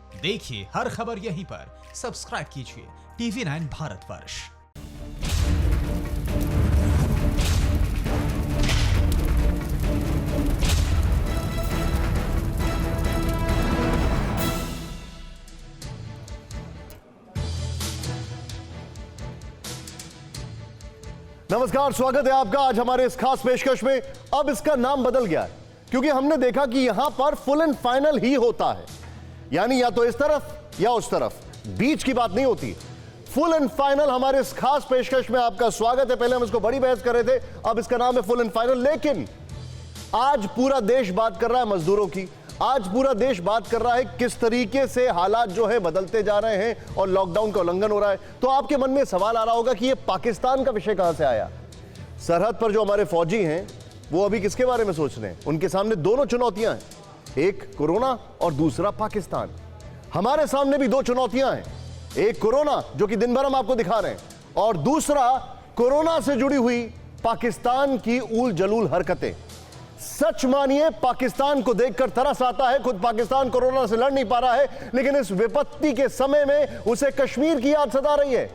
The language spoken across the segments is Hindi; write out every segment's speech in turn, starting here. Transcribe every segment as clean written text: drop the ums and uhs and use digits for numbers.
देखिए हर खबर यहीं पर। सब्सक्राइब कीजिए TV9 भारतवर्ष। नमस्कार, स्वागत है आपका आज हमारे इस खास पेशकश में। अब इसका नाम बदल गया है क्योंकि हमने देखा कि यहां पर फुल एंड फाइनल ही होता है, यानी या तो इस तरफ या उस तरफ, बीच की बात नहीं होती। फुल एंड फाइनल हमारे इस खास पेशकश में आपका स्वागत है। पहले हम इसको बड़ी बहस कर रहे थे, अब इसका नाम है फुल एंड फाइनल। लेकिन आज पूरा देश बात कर रहा है मजदूरों की, आज पूरा देश बात कर रहा है किस तरीके से हालात जो है बदलते जा रहे हैं और लॉकडाउन का उल्लंघन हो रहा है। तो आपके मन में सवाल आ रहा होगा कि ये पाकिस्तान का विषय कहां से आया। सरहद पर जो हमारे फौजी हैं वो अभी किसके बारे में सोच रहे हैं? उनके सामने दोनों चुनौतियां हैं, एक कोरोना और दूसरा पाकिस्तान। हमारे सामने भी दो चुनौतियां हैं, एक कोरोना जो कि दिन भर हम आपको दिखा रहे हैं, और दूसरा कोरोना से जुड़ी हुई पाकिस्तान की ऊल जलूल हरकतें। सच मानिए, पाकिस्तान को देखकर तरस आता है। खुद पाकिस्तान कोरोना से लड़ नहीं पा रहा है, लेकिन इस विपत्ति के समय में उसे कश्मीर की याद सता रही है।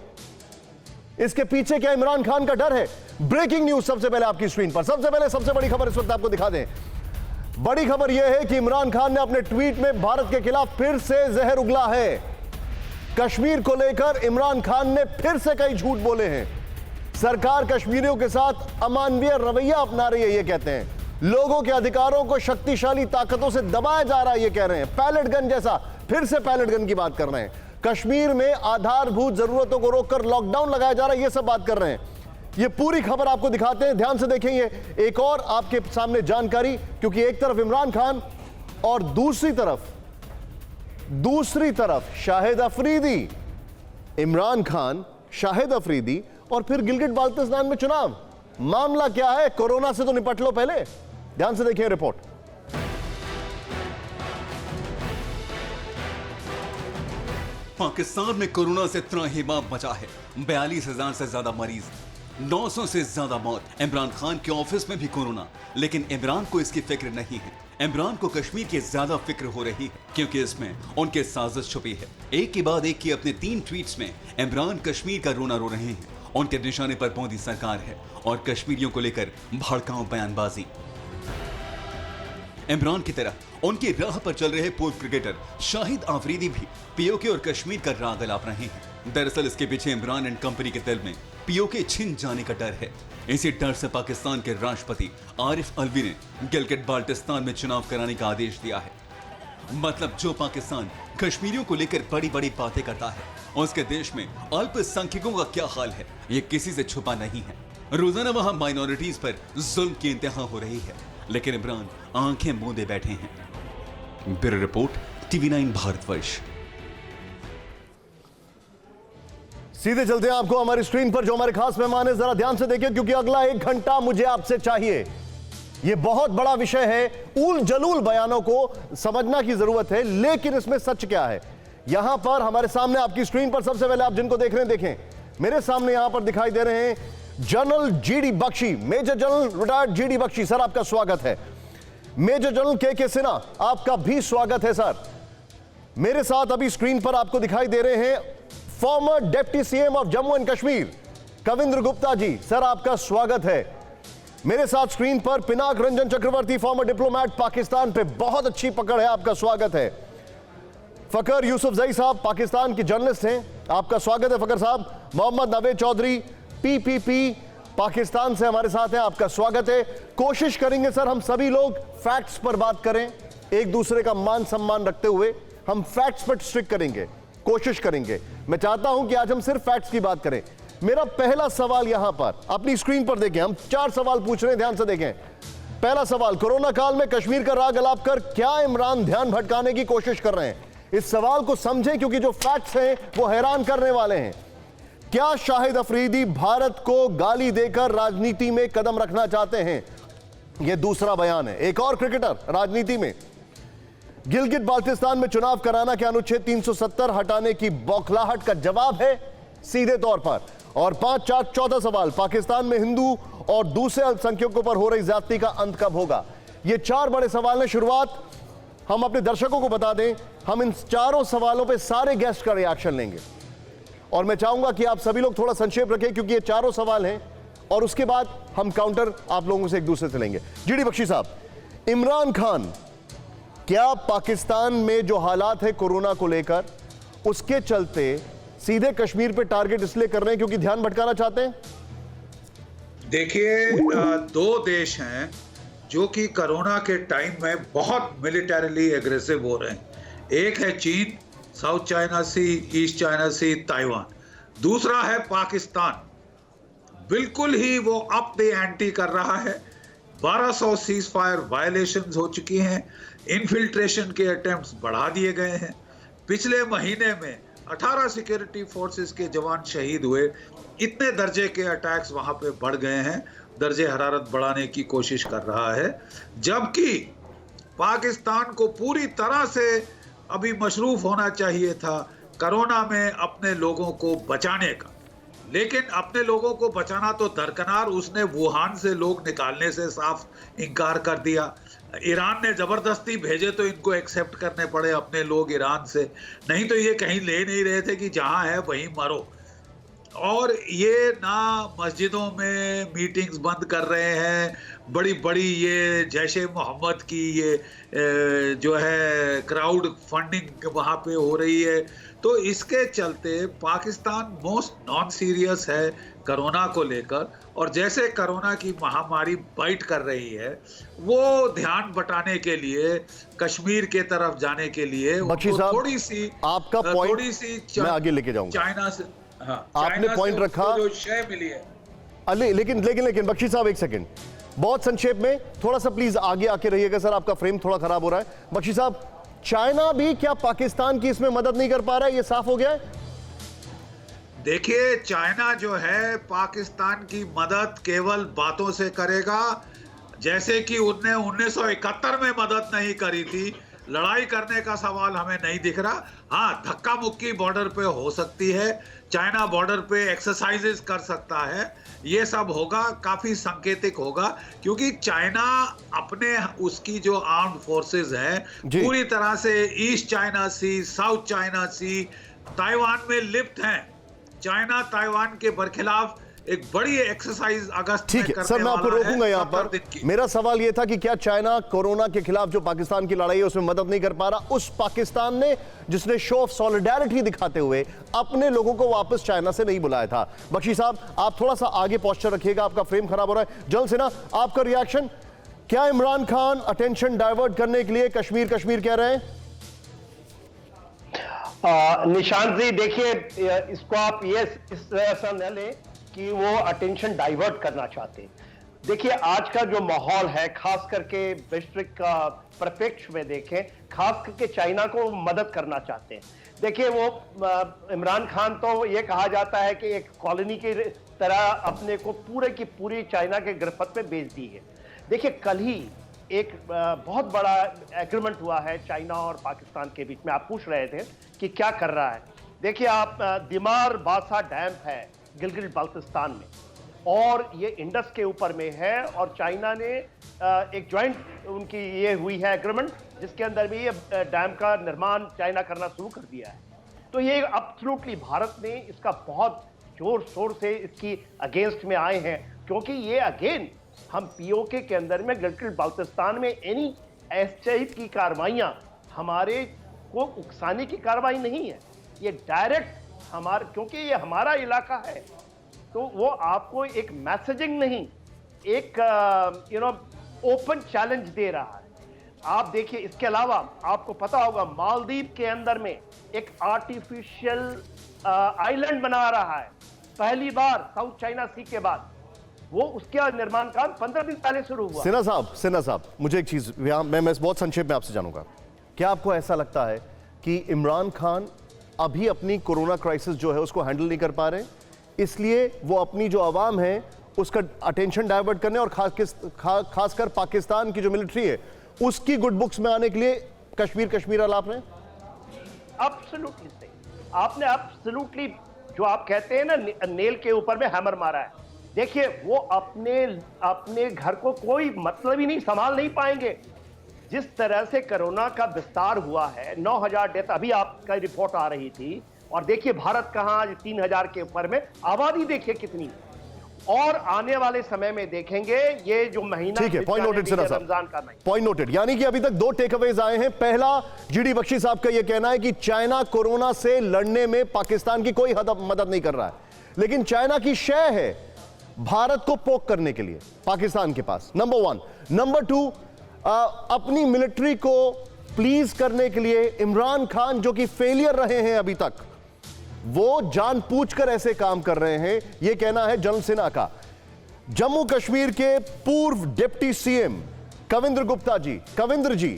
इसके पीछे क्या इमरान खान का डर है? ब्रेकिंग न्यूज सबसे पहले आपकी स्क्रीन पर। सबसे पहले सबसे बड़ी खबर इस वक्त आपको दिखा दें। बड़ी खबर यह है कि इमरान खान ने अपने ट्वीट में भारत के खिलाफ फिर से जहर उगला है। कश्मीर को लेकर इमरान खान ने फिर से कई झूठ बोले हैं। सरकार कश्मीरियों के साथ अमानवीय रवैया अपना रही है, ये कहते हैं। लोगों के अधिकारों को शक्तिशाली ताकतों से दबाया जा रहा है, ये कह रहे हैं। पैलेट गन जैसा, फिर से पैलेट गन की बात कर रहे हैं। कश्मीर में आधारभूत जरूरतों को रोककर लॉकडाउन लगाया जा रहा है, ये सब बात कर रहे हैं। ये पूरी खबर आपको दिखाते हैं, ध्यान से देखें। ये एक और आपके सामने जानकारी, क्योंकि एक तरफ इमरान खान और दूसरी तरफ शाहिद अफरीदी। इमरान खान, शाहिद अफरीदी, और फिर गिलगिट बाल्टिस्तान में चुनाव। मामला क्या है? कोरोना से तो निपट लो पहले। ध्यान से देखिए रिपोर्ट। पाकिस्तान में कोरोना से त्राहिमाम मचा है। 42,000 से ज्यादा मरीज, 900 से ज्यादा मौत। इमरान खान के ऑफिस में भी कोरोना, लेकिन इमरान को इसकी फिक्र नहीं है। इमरान को कश्मीर की ज्यादा फिक्र हो रही है, क्योंकि इसमें उनके साजिश छुपी है। एक के बाद एक की अपने 3 ट्वीट्स में इमरान कश्मीर का रोना रो रहे हैं। उनके निशाने पर मोदी सरकार है और कश्मीरियों को लेकर भड़काऊ बयानबाजी। इमरान की तरह उनकी राह पर चल रहे पूर्व क्रिकेटर शाहिद आफरीदी भी पीओके और कश्मीर का राग अलाप रहे हैं। दरअसल इसके पीछे इमरान एंड कंपनी के दिल में पीओके छिन जाने का डर है। इसी डर से पाकिस्तान के राष्ट्रपति आरिफ अलवी ने गिलगिट बाल्टिस्तान में चुनाव कराने का आदेश दिया है। मतलब जो पाकिस्तान कश्मीरियों को लेकर बड़ी बड़ी बातें करता है, उसके देश में अल्पसंख्यकों का क्या हाल है, ये किसी से छुपा नहीं है। रोजाना वहां माइनॉरिटीज पर जुल्म की इंतहा हो रही है, लेकिन इमरान आंखें मूंदे बैठे हैं। Bureau report, TV9 Bharatvarsh. सीधे चलते हैं आपको हमारी स्क्रीन पर जो हमारे खास मेहमान है। जरा ध्यान से देखिए, क्योंकि अगला 1 घंटा मुझे आपसे चाहिए। यह बहुत बड़ा विषय है, ऊल जलूल बयानों को समझना की जरूरत है, लेकिन इसमें सच क्या है। यहां पर हमारे सामने आपकी स्क्रीन पर सबसे पहले आप जिनको देख रहे हैं, देखें मेरे सामने यहां पर दिखाई दे रहे हैं general GD Bakshi, major general retired GD Bakshi. Sir आपका स्वागत है। मेजर जनरल के सिन्हा, आपका भी स्वागत है सर। मेरे साथ अभी स्क्रीन पर आपको दिखाई दे रहे हैं former deputy CM of Jammu and Kashmir Kavindra Gupta ji, sir आपका स्वागत है। मेरे साथ स्क्रीन पर पिनाक रंजन चक्रवर्ती, फॉर्मर डिप्लोमैट, पाकिस्तान पे बहुत अच्छी पकड़ है, आपका स्वागत है। फकर यूसुफजई साहब पाकिस्तान के जर्नलिस्ट हैं, आपका स्वागत है फकर साहब। मोहम्मद नवेद चौधरी पीपीपी पाकिस्तान से हमारे साथ हैं, आपका स्वागत है। कोशिश करेंगे सर हम सभी लोग फैक्ट्स पर बात करें, एक दूसरे का मान सम्मान रखते हुए हम फैक्ट्स पर स्ट्रिक करेंगे, कोशिश करेंगे। मैं चाहता हूं कि आज हम सिर्फ फैक्ट्स की बात करें। मेरा पहला सवाल यहां पर अपनी स्क्रीन पर देखें, हम 4 सवाल पूछ रहे हैं, ध्यान से देखें। पहला सवाल, कोरोना काल में कश्मीर का राग अलाप कर क्या इमरान ध्यान भटकाने की कोशिश कर रहे हैं? इस सवाल को समझें, क्योंकि जो फैक्ट्स हैं वो हैरान करने वाले हैं। क्या शाहिद अफरीदी भारत को गाली देकर राजनीति में कदम रखना चाहते हैं? यह दूसरा बयान है। एक और क्रिकेटर राजनीति में, गिलगिट बाल्टिस्तान में चुनाव कराना क्या अनुच्छेद 370 हटाने की बौखलाहट का जवाब है सीधे तौर पर। और 4 सवाल, पाकिस्तान में हिंदू और दूसरे अल्पसंख्यकों पर हो रही ज्यादती का अंत कब होगा? ये 4 बड़े सवाल हैं। शुरुआत हम अपने दर्शकों को बता दें, हम इन चारों सवालों पे सारे गेस्ट का रिएक्शन लेंगे और मैं चाहूंगा कि आप सभी लोग थोड़ा संक्षेप रखें क्योंकि ये चारों सवाल हैं और उसके बाद हम काउंटर आप लोगों से एक दूसरे से लेंगे। जीडी बख्शी साहब, इमरान खान क्या पाकिस्तान में जो हालात है कोरोना को लेकर उसके चलते सीधे कश्मीर पे टारगेट इसलिए कर रहे हैं क्योंकि ध्यान भटकाना चाहते हैं? देखिए, दो देश हैं जो कि कोरोना के टाइम में बहुत मिलिटरीली एग्रेसिव हो रहे हैं। एक है चीन, साउथ चाइना सी, ईस्ट चाइना सी, ताइवान। दूसरा है पाकिस्तान, बिल्कुल ही वो अप द एंटी कर रहा है। 1200 सीज फायर वायलेशंस हो चुकी हैं, इन्फिल्ट्रेशन के अटेम्प्ट्स बढ़ा दिए गए हैं। पिछले महीने में 18 सिक्योरिटी फोर्सेस के जवान शहीद हुए। इतने दर्जे के अटैक्स वहां पे बढ़ गए हैं, दर्जे हरारत बढ़ाने की कोशिश कर रहा है, जबकि पाकिस्तान को पूरी तरह से अभी मशरूफ होना चाहिए था कोरोना में अपने लोगों को बचाने का। लेकिन अपने लोगों को बचाना तो दरकिनार, उसने वुहान से लोग निकालने से साफ इनकार कर दिया। ईरान ने जबरदस्ती भेजे तो इनको एक्सेप्ट करने पड़े अपने लोग ईरान से, नहीं तो ये कहीं ले नहीं रहे थे कि जहां है वहीं मरो। और ये ना मस्जिदों में मीटिंग्स बंद कर रहे हैं, बड़ी बड़ी ये जैशे मोहम्मद की ये जो है क्राउड फंडिंग वहाँ पे हो रही है। तो इसके चलते पाकिस्तान मोस्ट नॉन सीरियस है कोरोना को लेकर, और जैसे कोरोना की महामारी बाइट कर रही है वो ध्यान बटाने के लिए कश्मीर के तरफ जाने के लिए थोड़ी सी आपका पॉइंट थोड़ी सी मैं आगे लेके जाऊंगा। चाइना से, हाँ, आपने पॉइंट रखा जो शय मिली है। लेकिन बख्शी साहब एक सेकंड, बहुत संक्षेप में थोड़ा सा प्लीज आगे आके रहिएगा सर, आपका फ्रेम थोड़ा खराब हो रहा है। बख्शी साहब, चाइना भी क्या पाकिस्तान की इसमें मदद नहीं कर पा रहा है, ये साफ हो गया है? देखिए, चाइना जो है पाकिस्तान की मदद केवल बातों से करेगा, जैसे कि उनने 1971 में मदद नहीं करी थी। लड़ाई करने का सवाल हमें नहीं दिख रहा। हाँ, धक्का मुक्की बॉर्डर पे हो सकती है, चाइना बॉर्डर पे एक्सरसाइजेस कर सकता है, ये सब होगा, काफी सांकेतिक होगा, क्योंकि चाइना अपने उसकी जो आर्म्ड फोर्सेस हैं पूरी तरह से ईस्ट चाइना सी, साउथ चाइना सी, ताइवान में लिप्त हैं। चाइना ताइवान के बरखिलाफ एक बड़ी एक्सरसाइज अगस्त में करने वाला है। सर, मैं आपको रोकूंगा यहां पर। मेरा सवाल यह था कि क्या चाइना कोरोना के खिलाफ जो पाकिस्तान की लड़ाई है उसमें मदद नहीं कर पा रहा, उस पाकिस्तान ने जिसने शो ऑफ सॉलिडेरिटी दिखाते हुए अपने लोगों को वापस चाइना से नहीं बुलाया था। बख्शी साहब, आप थोड़ा सा आगे पोस्चर रखिएगा, आपका फ्रेम खराब हो रहा है। जल सेना, आपका रिएक्शन, क्या इमरान खान अटेंशन डाइवर्ट करने के लिए कश्मीर कश्मीर कह रहे हैं? निशांत जी, देखिए, इसको आप ये इस तरह से न लें कि वो अटेंशन डाइवर्ट करना चाहते हैं। देखिए, आज का जो माहौल है, खास करके वैश्विक का परिप्रेक्ष्य में देखें, खास करके चाइना को मदद करना चाहते हैं। देखिए, वो इमरान खान तो ये कहा जाता है कि एक कॉलोनी की तरह अपने को पूरे की पूरी चाइना के गिरफ्त में बेच दी है। देखिए, कल ही एक बहुत बड़ा एग्रीमेंट हुआ है चाइना और पाकिस्तान के बीच में। आप पूछ रहे थे कि क्या कर रहा है। देखिए, आप दिमार बासा डैम है गिलगित बाल्टिस्तान में, और ये इंडस के ऊपर में है, और चाइना ने एक जॉइंट उनकी ये हुई है एग्रीमेंट, जिसके अंदर भी ये डैम का निर्माण चाइना करना शुरू कर दिया है। तो ये एब्सोल्युटली भारत ने इसका बहुत जोर शोर से इसकी अगेंस्ट में आए हैं, क्योंकि ये अगेन हम पीओके के अंदर में गिलगित बाल्टिस्तान में एनी एस्टेट की कार्रवाइयाँ हमारे को उकसाने की कार्रवाई नहीं है, ये डायरेक्ट हमारे, क्योंकि ये हमारा इलाका है, तो वो आपको एक मैसेजिंग नहीं, एक ओपन चैलेंज दे रहा है। आप देखिए, इसके अलावा आपको पता होगा मालदीव के अंदर में एक आर्टिफिशियल आइलैंड बना रहा है, पहली बार साउथ चाइना सी के बाद। वो उसका निर्माण काम 15 दिन पहले शुरू हुआ। सिन्हा साहब, मुझे एक चीज मैं बहुत संक्षेप में आपसे जानूंगा, क्या आपको ऐसा लगता है कि इमरान खान अभी अपनी कोरोना क्राइसिस जो है उसको हैंडल नहीं कर पा रहे, इसलिए वो अपनी जो आवाम है उसका अटेंशन डाइवर्ट करने और खासकर पाकिस्तान की जो मिलिट्री है उसकी गुड बुक्स में आने के लिए कश्मीर अलाप रहे? एब्सोल्युटली सही, आपने एब्सोल्युटली जो आप कहते हैं ना नेल के ऊपर में हैमर मारा है। देखिए, वो अपने घर को कोई मतलब ही नहीं, संभाल नहीं पाएंगे। जिस तरह से कोरोना का विस्तार हुआ है, 9,000 डेथ अभी आपका रिपोर्ट आ रही थी, और देखिए भारत कहां 3,000 के ऊपर में, आबादी देखिए कितनी, और आने वाले समय में देखेंगे ये जो महीना, ठीक है, पॉइंट नोटेड सिन्हा साहब, रमजान का महीना, पॉइंट नोटेड। यानी कि अभी तक 2 टेकअवेज आए हैं। पहला, जीडी बख्शी साहब का यह कहना है कि चाइना कोरोना से लड़ने में पाकिस्तान की कोई मदद नहीं कर रहा है, लेकिन चाइना की शय है भारत को पोक करने के लिए पाकिस्तान के पास, नंबर 1। नंबर 2, अपनी मिलिट्री को प्लीज करने के लिए इमरान खान जो कि फेलियर रहे हैं अभी तक, वो जानबूझकर ऐसे काम कर रहे हैं, यह कहना है जनरल सिन्हा का। जम्मू कश्मीर के पूर्व डिप्टी सीएम कविंद्र गुप्ता जी, कविंद्र जी,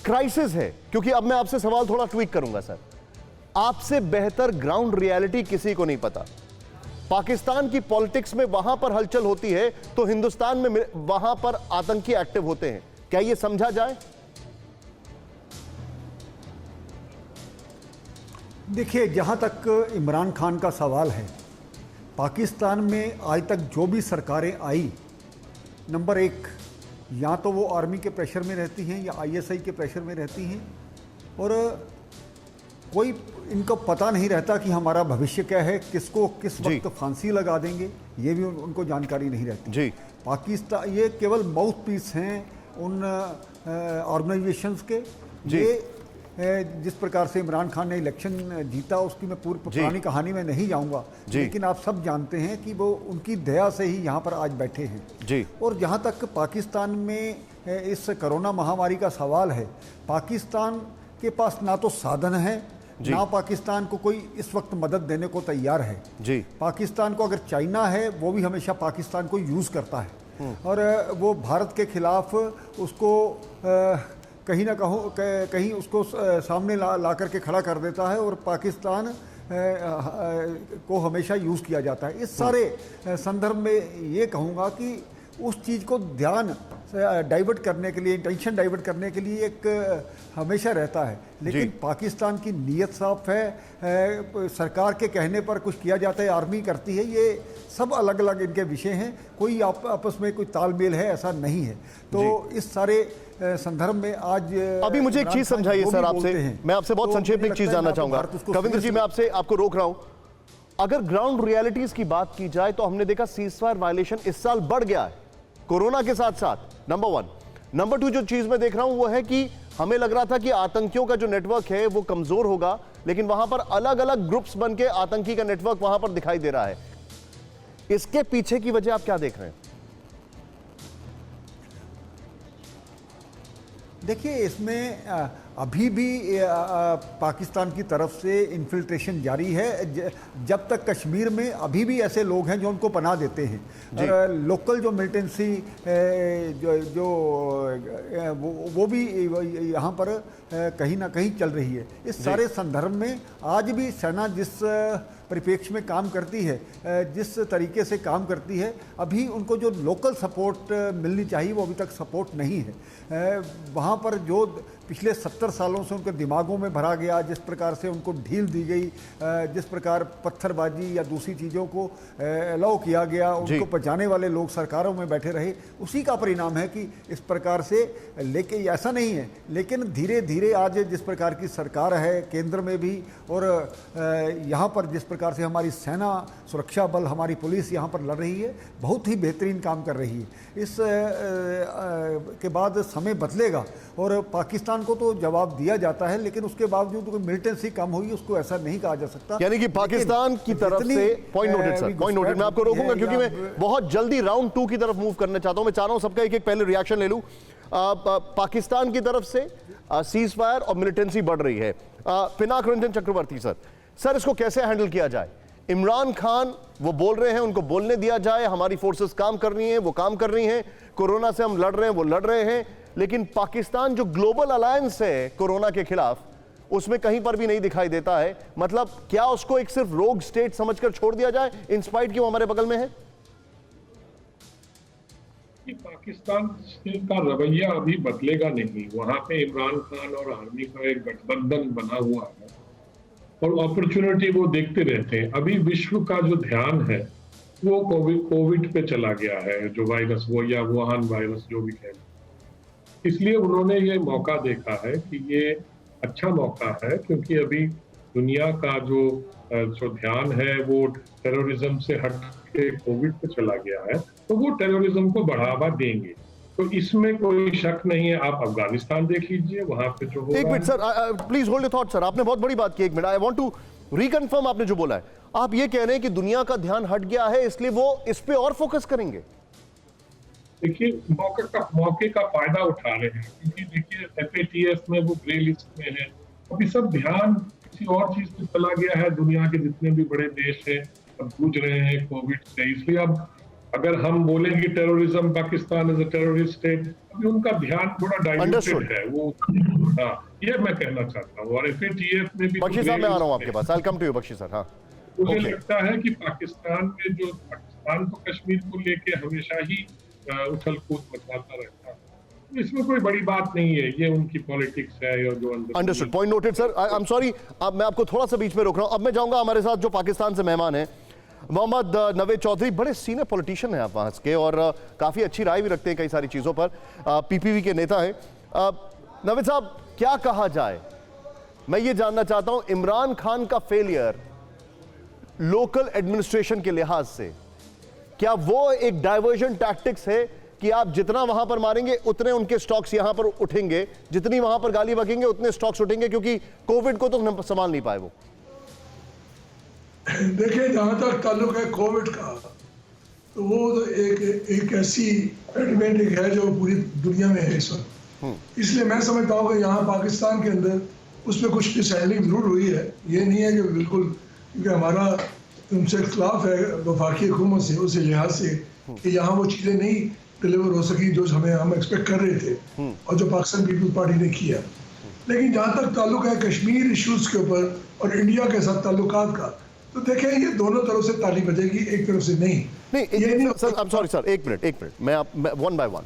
क्राइसिस है, क्योंकि अब मैं आपसे सवाल थोड़ा ट्वीक करूंगा सर, आपसे बेहतर ग्राउंड रियलिटी किसी को नहीं पता। पाकिस्तान की पॉलिटिक्स में वहां पर हलचल होती है तो हिंदुस्तान में वहां पर आतंकी एक्टिव होते हैं, क्या यह समझा जाए? देखिए, जहाँ तक इमरान खान का सवाल है, पाकिस्तान में आज तक जो भी सरकारें आई, नंबर 1, या तो वो आर्मी के प्रेशर में रहती हैं या आईएसआई के प्रेशर में रहती हैं, और कोई इनको पता नहीं रहता कि हमारा भविष्य क्या है, किसको किस वक्त फांसी लगा देंगे, ये भी उनको जानकारी नहीं रहती जी। पाकिस्तान ये केवल माउथ पीस हैं उन ऑर्गेनाइजेशंस के। ये जिस प्रकार से इमरान खान ने इलेक्शन जीता, उसकी मैं पूरी पुरानी कहानी में नहीं जाऊंगा, लेकिन आप सब जानते हैं कि वो उनकी दया से ही यहाँ पर आज बैठे हैं जी। और जहाँ तक पाकिस्तान में इस कोरोना महामारी का सवाल है, पाकिस्तान के पास ना तो साधन है, ना पाकिस्तान को कोई इस वक्त मदद देने को तैयार है जी। पाकिस्तान को अगर चाइना है, वो भी हमेशा पाकिस्तान को यूज करता है और वो भारत के खिलाफ उसको कहीं ना कहीं उसको सामने ला करके खड़ा कर देता है और पाकिस्तान को हमेशा यूज़ किया जाता है। इस सारे संदर्भ में ये कहूँगा कि उस चीज़ को ध्यान डाइवर्ट करने के लिए, टेंशन डाइवर्ट करने के लिए एक हमेशा रहता है, लेकिन पाकिस्तान की नीयत साफ है। सरकार के कहने पर कुछ किया जाता है, आर्मी करती है, ये सब अलग अलग इनके विषय हैं, कोई आपस में कोई तालमेल है ऐसा नहीं है। तो इस सारे संदर्भ में आज अभी मुझे एक चीज समझाइए सर, आपसे मैं आपसे बहुत संक्षेप में एक चीज जानना चाहूंगा। कविंद्र जी, मैं आपको रोक रहा हूं। अगर ग्राउंड रियलिटीज की बात की जाए तो हमने देखा सीजफायर वायलेशन इस साल बढ़ गया है कोरोना के साथ साथ, नंबर 1। नंबर 2 जो चीज मैं देख रहा हूं वो है कि हमें लग रहा था कि आतंकियों का जो नेटवर्क है वो कमजोर होगा, लेकिन वहां पर अलग अलग ग्रुप्स बनके आतंकी का नेटवर्क वहां पर दिखाई दे रहा है। इसके पीछे की वजह आप क्या देख रहे हैं? देखिए, इसमें अभी भी पाकिस्तान की तरफ से इन्फिल्ट्रेशन जारी है। जब तक कश्मीर में अभी भी ऐसे लोग हैं जो उनको पनाह देते हैं। लोकल जो मिलिटेंसी जो वो भी यहाँ पर कहीं ना कहीं चल रही है। इस सारे संदर्भ में आज भी सेना जिस परिप्रेक्ष्य में काम करती है, जिस तरीके से काम करती है, अभी उनको जो लोकल सपोर्ट मिलनी चाहिए वो अभी तक सपोर्ट नहीं है। वहाँ पर जो पिछले 70 सालों से उनके दिमागों में भरा गया, जिस प्रकार से उनको ढील दी गई, जिस प्रकार पत्थरबाजी या दूसरी चीज़ों को अलाउ किया गया, उनको बचाने वाले लोग सरकारों में बैठे रहे, उसी का परिणाम है कि इस प्रकार से। लेकिन ऐसा नहीं है, लेकिन धीरे धीरे आज जिस प्रकार की सरकार है केंद्र में भी, और यहाँ पर जिस प्रकार से हमारी सेना, सुरक्षा बल, हमारी पुलिस यहाँ पर लड़ रही है, बहुत ही बेहतरीन काम कर रही है। इस के बाद समय बदलेगा और पाकिस्तान को तो जवाब दिया जाता है, लेकिन उसके बावजूद कोई मिलिटेंसी कम हुई उसको ऐसा नहीं कहा जा सकता। यानी कि पाकिस्तान की तरफ से point noted sir, point noted. मैं आपको रोकूंगा क्योंकि मैं बहुत जल्दी राउंड 2 की तरफ मूव करना चाहता हूं। मैं चाह रहा हूं सबका एक एक पहले रिएक्शन ले लूं। पाकिस्तान की तरफ से सीज फायर और मिलिटेंसी बढ़ रही है। पिनाक रंजन चक्रवर्ती सर, इसको कैसे हैंडल किया जाए? इमरान खान वो बोल रहे हैं, उनको बोलने दिया जाए, हमारी फोर्सेस काम कर रही हैं, वो काम कर रही हैं, कोरोना से हम लड़ रहे हैं, वो लड़ रहे हैं, लेकिन पाकिस्तान जो ग्लोबल अलायंस है कोरोना के खिलाफ, उसमें कहीं पर भी नहीं दिखाई देता है। मतलब क्या उसको एक सिर्फ रोग स्टेट समझकर छोड़ दिया जाए, इंस्पाइट कि वो हमारे बगल में है? पाकिस्तान का रवैया अभी बदलेगा नहीं। वहां पे इमरान खान और आर्मी का एक गठबंधन बना हुआ है और अपॉर्चुनिटी वो देखते रहते हैं। अभी विश्व का जो ध्यान है वो कोविड पे चला गया है, जो वायरस, वो या वुहान वायरस जो भी कहें। इसलिए उन्होंने ये मौका देखा है कि ये अच्छा मौका है, क्योंकि अभी दुनिया का जो ध्यान है वो टेररिज्म से हट के कोविड पे चला गया है, तो वो टेररिज्म को बढ़ावा देंगे। तो इसमें कोई शक नहीं है। आप अफगानिस्तान देख लीजिए, वहां पे जो हो एक रहा minute sir, please hold your thought sir, आपने बहुत बड़ी बात की। एक minute, I want to reconfirm आपने जो बोला है। आप ये कह रहे हैं कि दुनिया का ध्यान हट गया है, इसलिए वो इस पे और फोकस करेंगे? देखिए, मौके का फायदा उठा रहे हैं, क्योंकि देखिए FATF में वो ग्रे लिस्ट में है। अभी सब ध्यान किसी और चीज पे चला गया है। दुनिया के जितने भी बड़े देश हैं अब जूझ रहे हैं कोविड से, इसलिए अब अगर हम बोलेंगे terrorism, Pakistan is a terrorist state, अभी उनका ध्यान थोड़ा डाइल्यूटेड है वो। हाँ, ये मैं कहना चाहता हूँ। और FATF में भी बख्शी साहब, मैं आ रहा हूँ आपके पास। I will come to you Bakshi sir. हाँ, मुझे लगता है कि पाकिस्तान में जो पाकिस्तान को कश्मीर को लेके हमेशा ही उछल कूद मचाता रहता है, तो इसमें कोई बड़ी बात नहीं है। ये उनकी पॉलिटिक्स है या जो understood, point noted sir. I am sorry, अब मैं आपको थोड़ा सा बीच में रोक रहा हूँ। अब मैं जाऊंगा, हमारे साथ जो पाकिस्तान से मेहमान है मोहम्मद नवेद चौधरी, बड़े सीनियर पॉलिटिशियन हैं आप वहाँ के, और काफ़ी अच्छी राय भी रखते हैं कई सारी चीज़ों पर। PPV के नेता हैं। नवेद साहब, क्या कहा जाए? मैं ये जानना चाहता हूँ, इमरान खान का फेलियर लोकल एडमिनिस्ट्रेशन के लिहाज से, क्या वो एक डाइवर्जन टैक्टिक्स है कि आप जितना वहां पर मारेंगे उतने उनके स्टॉक्स यहां पर उठेंगे, जितनी वहां पर गाली बकेंगे उतने स्टॉक्स उठेंगे, क्योंकि कोविड को तो संभाल नहीं पाए वो? देखिए, जहाँ तक ताल्लुक है कोविड का, तो वो तो एक ऐसी एडमिट है जो पूरी दुनिया में है इस वक्त। इसलिए मैं समझता हूँ कि यहाँ पाकिस्तान के अंदर उसमें कुछ डिसहैंडलिंग जरूर हुई है। ये नहीं है कि बिल्कुल, क्योंकि हमारा उनसे इख्तलाफ है वफाकी हुकूमत से, उस लिहाज से कि यहाँ वो चीज़ें नहीं डिलीवर हो सकी जो हम एक्सपेक्ट कर रहे थे और जो पाकिस्तान पीपल्स पार्टी ने किया। लेकिन जहाँ तक ताल्लुक है कश्मीर इश्यूज के ऊपर और इंडिया के साथ ताल्लुकात का, तो देखें ये दोनों तरफ से ताली बजेगी, एक तरफ से नहीं। ये नहीं sir, I am sorry sir, एक मिनट, मैं वन बाय वन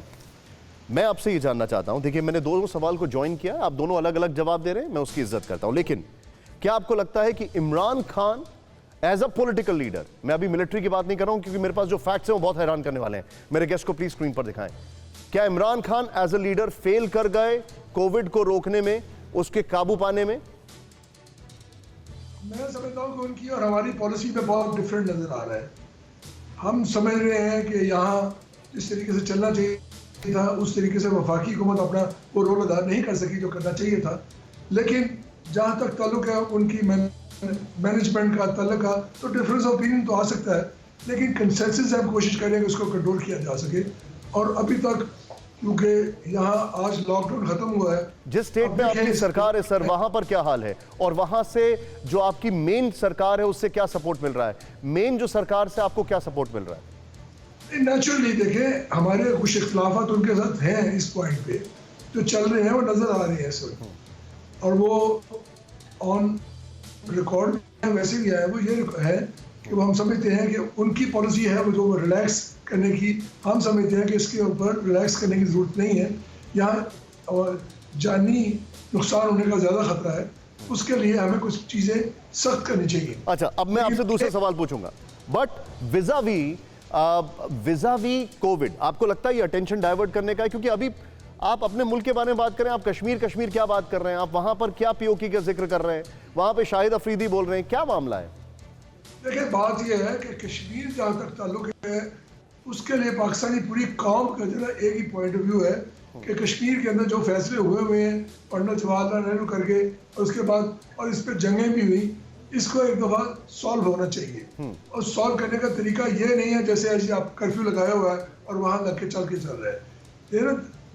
मैं आपसे ये जानना चाहता हूं। देखिए, मैंने दोनों सवाल को ज्वाइन किया, आप दोनों अलग अलग जवाब दे रहे हैं, मैं उसकी इज्जत करता हूं, लेकिन क्या आपको लगता है कि Imran Khan as a political leader, मैं अभी मिलिट्री की बात नहीं कर रहा हूं क्योंकि मेरे पास जो फैक्ट्स हैं वो बहुत हैरान करने वाले हैं, मेरे गेस्ट को प्लीज स्क्रीन पर दिखाएं, क्या Imran Khan as a leader fail कर गए कोविड को रोकने में, उसके काबू पाने में? मैं समझता हूँ कि उनकी और हमारी पॉलिसी में बहुत डिफरेंट नजर आ रहा है। हम समझ रहे हैं कि यहाँ जिस तरीके से चलना चाहिए था उस तरीके से वफाकी हुकूमत अपना वो रोल अदा नहीं कर सकी जो करना चाहिए था। लेकिन जहाँ तक ताल्लुक है उनकी मैनेजमेंट का ताल्लुक का, तो डिफरेंस ऑफ ओपिनियन तो आ सकता है, लेकिन कंसेंसस हम कोशिश करें कि उसको कंट्रोल किया जा सके। और अभी तक क्योंकि यहाँ आज लॉकडाउन खत्म हुआ है, जिस स्टेट में आपकी सरकार है सर, वहां पर क्या हाल है, और वहां से जो आपकी मेन सरकार है उससे क्या सपोर्ट मिल रहा है? मेन जो सरकार से आपको क्या सपोर्ट मिल रहा है? नेचुरली देखें, हमारे कुछ इख्तलाफात उनके साथ हैं इस पॉइंट पे, जो चल रहे हैं वो नजर आ रहे हैं इस वक्त, और वो ऑन रिकॉर्ड वैसे भी है। वो ये है कि वो हम समझते हैं कि उनकी पॉलिसी है वो जो रिलैक्स करने की, हम समझते हैं कि इसके ऊपर रिलैक्स करने की जरूरत नहीं है। यहाँ जानी नुकसान होने का ज्यादा खतरा है, उसके लिए हमें कुछ चीजें सख्त करनी चाहिए। अच्छा, अब मैं आपसे दूसरा सवाल पूछूंगा, बट विजावी कोविड आपको लगता है ये अटेंशन डाइवर्ट करने का है? क्योंकि अभी आप अपने मुल्क के बारे में बात करें, आप कश्मीर क्या बात कर रहे हैं, आप वहां पर क्या पीओके का जिक्र कर रहे हैं, वहां पे शाहिद अफरीदी बोल रहे हैं, क्या मामला है? देखिए, बात यह है कि कश्मीर जहाँ तक ताल्लुक है उसके लिए पाकिस्तानी पूरी कौम का जो एक ही पॉइंट ऑफ व्यू है कि कश्मीर के अंदर जो फैसले हुए हैं पंडित जवाहरलाल नेहरू करके, और उसके बाद और इस पर जंगें भी हुई, इसको एक दफा सॉल्व होना चाहिए। और सॉल्व करने का तरीका ये नहीं है जैसे ऐसे आप कर्फ्यू लगाया हुआ है और वहाँ लग के चल रहा है।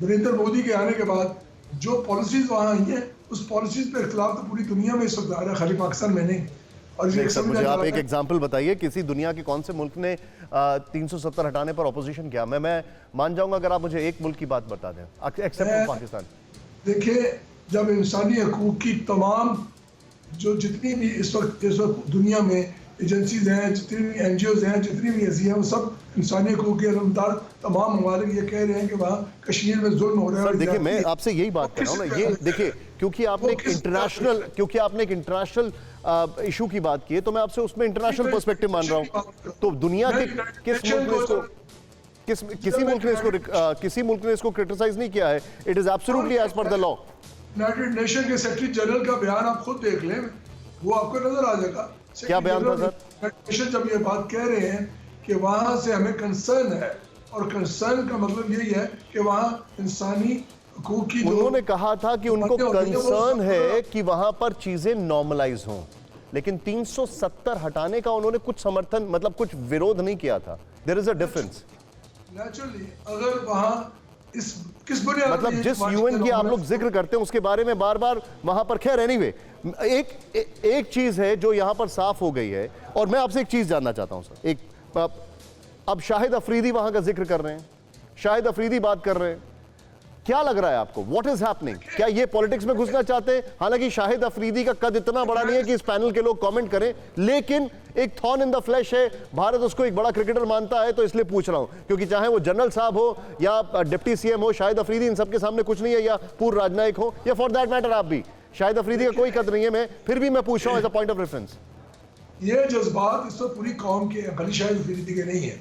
नरेंद्र मोदी के आने के बाद जो पॉलिसीज वहाँ आई हैं उस पॉलिसीज पे इख्तलाफ तो पूरी दुनिया में इस वक्त आ रहा है, खाली पाकिस्तान में नहीं। और मुझे आप एक एग्जांपल बताइए, किसी दुनिया के कौन से मुल्क ने 370 हटाने पर ऑपोजिशन किया? मैं मान जाऊंगा अगर आप मुझे एक मुल्क की बात बता दें, एक्सेप्ट पाकिस्तान। देखिए, जब इंसानी हकूक की तमाम जो जितनी भी इस वक्त दुनिया में एजेंसीज हैं, जितनी भी NGOs हैं, जितनी भी ऐसी हैं, वो सब इंसानी हकूक के अलमदार तमाम ममालिक ये कह रहे हैं कि वहाँ कश्मीर में जुल्म हो रहा है। देखिए, मैं आपसे यही बात कर रहा हूँ ना, ये देखिए, क्योंकि आपने एक इंटरनेशनल इशू की बात की है, तो मैं आपसे उसमें इंटरनेशनल पर्सपेक्टिव मान रहा हूँ। तो दुनिया के किस मुल्क में इसको किसी मुल्क ने इसको क्रिटिसाइज नहीं किया है। It is absolutely as per the law. United nation के सेक्रेटरी जनरल का बयान आप खुद देख लें, वो आपको नजर आ जाएगा। क्या बयान था सर? नेशन जब ये बात कह रहे हैं कि वहां से हमें कंसर्न है, और कंसर्न का मतलब यही है कि वहां इंसानी हकूक की, उन्होंने कहा था कि उनको कंसर्न है कि वहां पर चीजें नॉर्मलाइज हों, लेकिन 370 हटाने का उन्होंने कुछ समर्थन, मतलब कुछ विरोध नहीं किया था। There is a difference. Naturally अगर वहां इस किस बुनियाद मतलब पर जिस यूएन की आप लोग जिक्र करते हैं उसके बारे में बार बार वहां पर, खैर एनीवे, एक चीज है जो यहां पर साफ हो गई है, और मैं आपसे एक चीज जानना चाहता हूं सर। अब शाहिद अफरीदी वहां का जिक्र कर रहे हैं, शाहिद अफरीदी बात कर रहे हैं, क्या लग रहा है आपको? What is happening? क्या ये पॉलिटिक्स में घुसना चाहते हैं? हालांकि शाहिद अफरीदी का कद इतना बड़ा नहीं है कि इस पैनल के लोग कमेंट करें, लेकिन एक थॉर्न इन द फ्लैश है। भारत उसको एक बड़ा क्रिकेटर मानता है, तो इसलिए पूछ रहा हूं, क्योंकि चाहे वो जनरल साहब हो या डिप्टी सीएम हो, शाहिद अफरीदी इन सबके सामने कुछ नहीं है, या पूर्व राजनायक हो, या फॉर दैट मैटर आप भी, शाहिद अफरीदी का कोई कद नहीं है। मैं फिर भी मैं पूछ रहा हूं as a point of reference. ये जज्बात इस वक्त पूरी कौम के, खाली शाहिद अफरीदी के नहीं है,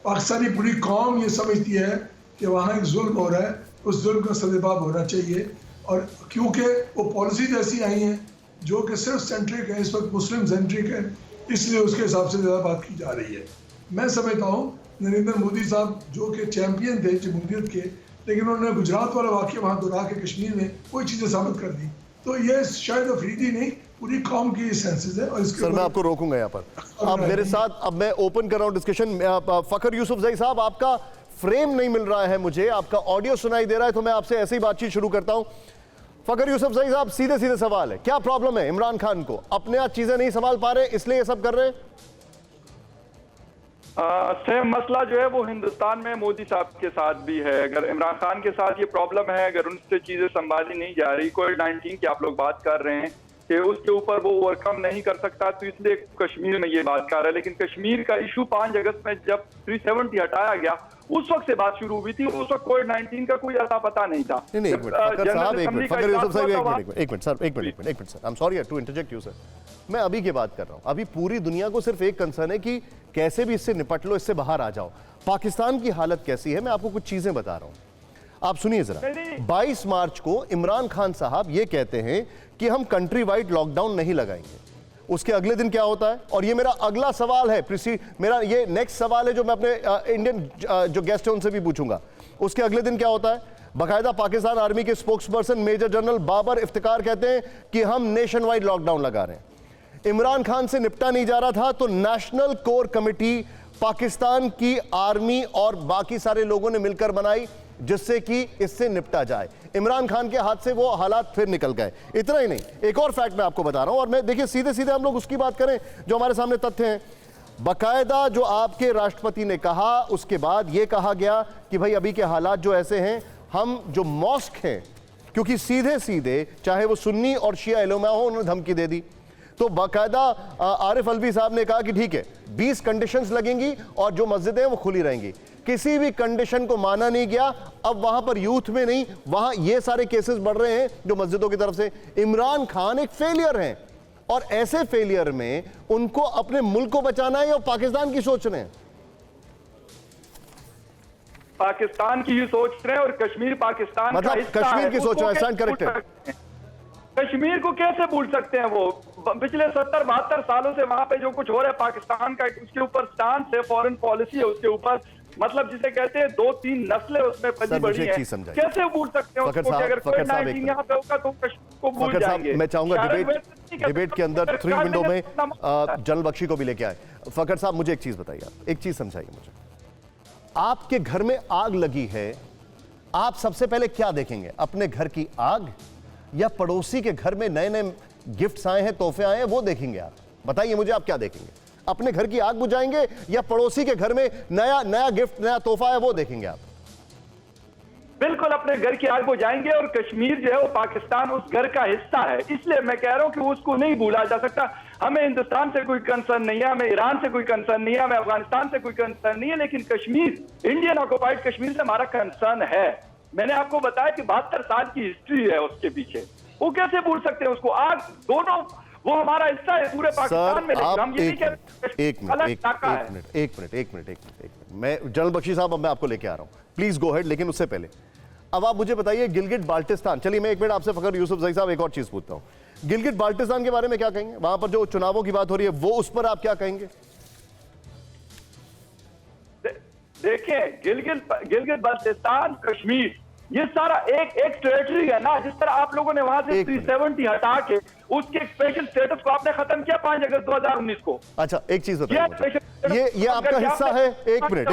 पाकिस्तानी पूरी कौम ये समझती है कि वहाँ एक जुल्म हो रहा है, उस जुल्म का सदेबाब होना चाहिए। और क्योंकि वो पॉलिसीज ऐसी आई हैं जो कि सिर्फ सेंट्रिक है, इस वक्त मुस्लिम सेंट्रिक है, इसलिए उसके हिसाब से ज़्यादा बात की जा रही है। मैं समझता हूँ नरेंद्र मोदी साहब जो कि चैंपियन थे जमहूरियत के, लेकिन उन्होंने गुजरात वाला वाक़या वहाँ दोहरा के कश्मीर में कोई चीज़ें साबित कर दी। तो ये शायद अफरीदी नहीं, पूरी कौम की सेंसेस है। और इसके सर मैं आपको रोकूंगा यहाँ पर। अब मेरे साथ, अब मैं ओपन कर रहा हूँ डिस्कशन। फखर यूसुफजई साहब, आपका फ्रेम नहीं मिल रहा है मुझे, आपका ऑडियो सुनाई दे रहा है, तो मैं आपसे ऐसे ही बातचीत शुरू करता हूं। फखर यूसुफजई साहब, सीधे सीधे सवाल है, क्या प्रॉब्लम है इमरान खान को? अपने आप चीजें नहीं संभाल पा रहे इसलिए ये सब कर रहे हैं? सेम मसला जो है वो हिंदुस्तान में मोदी साहब के साथ भी है। अगर इमरान खान के साथ ये प्रॉब्लम है, अगर उनसे चीजें संभाली नहीं जा रही, कोविड-19 की आप लोग बात कर रहे हैं कि उसके ऊपर वो ओवरकम नहीं कर सकता, तो इसलिए कश्मीर में ये बात कर रहा है। लेकिन कश्मीर का इशू 5 अगस्त में जब 370 हटाया गया, उस वक्त से बात शुरू हुई थी, उस वक्त कोविड-19 का कोई अता पता नहीं था। एक minute sir, I am sorry to interject you sir, मैं अभी की बात कर रहा हूं। अभी पूरी दुनिया को सिर्फ एक कंसर्न है कि कैसे भी इससे निपट लो, इससे बाहर आ जाओ। पाकिस्तान की हालत कैसी है, मैं आपको कुछ चीजें बता रहा हूं, आप सुनिए जरा। 22 मार्च को इमरान खान साहब ये कहते हैं कि हम कंट्री वाइड लॉकडाउन नहीं लगाएंगे। उसके अगले दिन क्या होता है? और ये मेरा अगला सवाल है, मेरा ये नेक्स्ट सवाल है जो मैं अपने इंडियन जो गेस्ट है उनसे भी पूछूंगा। उसके अगले दिन क्या होता है? बाकायदा पाकिस्तान आर्मी के spokesperson major general Babar Iftikhar कहते हैं कि हम नेशन वाइड लॉकडाउन लगा रहे हैं। इमरान खान से निपटा नहीं जा रहा था, तो नेशनल कोर कमेटी पाकिस्तान की आर्मी और बाकी सारे लोगों ने मिलकर बनाई जिससे कि इससे निपटा जाए। इमरान खान के हाथ से वो हालात फिर निकल गए। इतना ही नहीं, एक और फैक्ट मैं आपको बता रहा हूं, और मैं देखिए सीधे सीधे हम लोग उसकी बात करें जो हमारे सामने तथ्य हैं। बाकायदा जो आपके राष्ट्रपति ने कहा, उसके बाद ये कहा गया कि भाई अभी के हालात जो ऐसे हैं, हम जो मॉस्क हैं, क्योंकि सीधे सीधे चाहे वो सुन्नी और शिया उलमा हो, उन्होंने धमकी दे दी। तो बाकायदा आरिफ अलवी साहब ने कहा कि ठीक है 20 कंडीशंस लगेंगी और जो मस्जिदें हैं वो खुली रहेंगी। किसी भी कंडीशन को माना नहीं गया। अब वहां पर यूथ में नहीं, वहां ये सारे केसेस बढ़ रहे हैं जो मस्जिदों की तरफ से। इमरान खान एक फेलियर हैं, और ऐसे फेलियर में उनको अपने मुल्क को बचाना है या पाकिस्तान की सोच रहे हैं? पाकिस्तान की ही सोच रहे हैं, और कश्मीर पाकिस्तान मतलब का हिस्सा कश्मीर है, की सोच रहे हैं। Stand corrected. कश्मीर को कैसे भूल सकते हैं? वो पिछले 70-72 सालों से वहां पे जो कुछ हो रहा है पाकिस्तान का, उसके ऊपर स्टांस है, फॉरेन पॉलिसी है उसके ऊपर, मतलब जिसे कहते हैं 2-3 नस्लें उसमें पली बड़ी हैं। कैसे भूल सकते हैं उसको? अगर कोविड-19 यहाँ पे होगा तो कश्मीर को भूल जाएंगे। मैं चाहूंगा डिबेट के अंदर 3 विंडो में जनरल बख्शी को भी लेके आए। फखर साहब मुझे एक चीज बताइए, आप एक चीज समझाइए मुझे। आपके घर में आग लगी है, आप सबसे पहले क्या देखेंगे? अपने घर की आग या पड़ोसी के घर में नए नए गिफ्ट्स आए हैं, तोहफे आए हैं, वो देखेंगे? आप बताइए मुझे, आप क्या देखेंगे? अपने घर की आग बुझाएंगे या पड़ोसी के घर में नया नया गिफ्ट, नया तोहफा है, वो देखेंगे आप? बिल्कुल अपने घर की आग बुझाएंगे, और कश्मीर जो है वो पाकिस्तान उस घर का हिस्सा है। इसलिए मैं कह रहा हूं कि उसको नहीं भूला जा सकता। हमें हिंदुस्तान से कोई कंसर्न नहीं है, हमें ईरान से कोई कंसर्न नहीं है, हमें अफगानिस्तान से कोई कंसर्न नहीं है, लेकिन कश्मीर, इंडियन ऑक्युपाइड कश्मीर से हमारा कंसर्न है। मैंने आपको बताया कि 72 साल की हिस्ट्री है उसके पीछे, वो कैसे भूल सकते हैं उसको? आग दोनों वो हमारा हिस्सा है पूरे पाकिस्तान में। आप हम ये नहीं कह रहे एक मिनट, मैं जनरल बख्शी साहब अब मैं आपको लेके आ रहा हूं, प्लीज गो हेड। लेकिन उससे पहले अब आप मुझे बताइए गिलगिट बाल्टिस्तान, चलिए मैं एक मिनट आपसे फखर यूसुफजई साहब एक और चीज पूछता हूं, गिलगिट बाल्टिस्तान के बारे में क्या कहेंगे? वहां पर जो चुनावों की बात हो रही है वो उस पर आप क्या कहेंगे? देखिए गिलगित बाल्टिस्तान कश्मीर ये सारा एक टेरिटरी है ना। जिस तरह आप लोगों ने वहां से 370 हटा के उसके स्पेशल स्टेटस को आपने खत्म किया 5 अगस्त 2019 को। अच्छा एक चीज बताइए, ये आपका हिस्सा है? एक मिनट,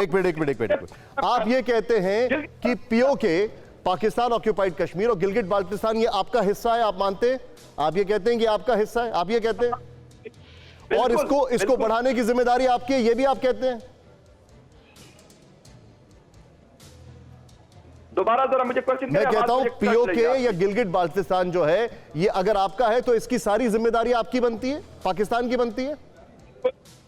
आप ये कहते हैं कि पीओके पाकिस्तान ऑक्यूपाइड कश्मीर और गिलगिट बाल्टिस्तान ये आपका हिस्सा है, आप मानते हैं? आप ये कहते हैं कि आपका हिस्सा है, आप ये कहते हैं, और इसको बढ़ाने की जिम्मेदारी आपकी है, ये भी आप कहते हैं? दोबारा जरा मुझे क्वेश्चन मैं कहता हूं पीओके या गिलगिट बाल्टिस्तान जो है ये अगर आपका है तो इसकी सारी जिम्मेदारी आपकी बनती है, पाकिस्तान की बनती है?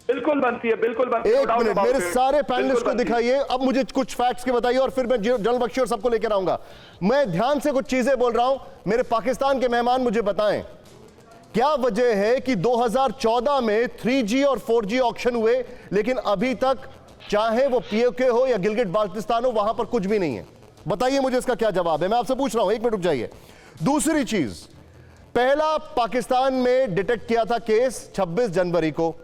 बिल्कुल बनती है, बिल्कुल बनती है। एक मिनट, मेरे सारे पैनलिस्ट को दिखाइए, अब मुझे कुछ फैक्ट्स के बताइए और फिर मैं जनरल बख्शी और सबको लेकर आऊंगा। मैं ध्यान से कुछ चीजें बोल रहा हूं, मेरे पाकिस्तान के मेहमान मुझे बताएं क्या वजह है कि 2014 में 3G और 4G ऑक्शन हुए लेकिन अभी तक चाहे वो पीओके हो या गिलगिट बाल्टिस्तान हो वहां पर कुछ भी नहीं है? बताइए मुझे इसका क्या जवाब है, मैं आपसे पूछ रहा हूं, एक मिनट रुक जाइए। दूसरी चीज, पहला पाकिस्तान में डिटेक्ट किया था केस 26 जनवरी को,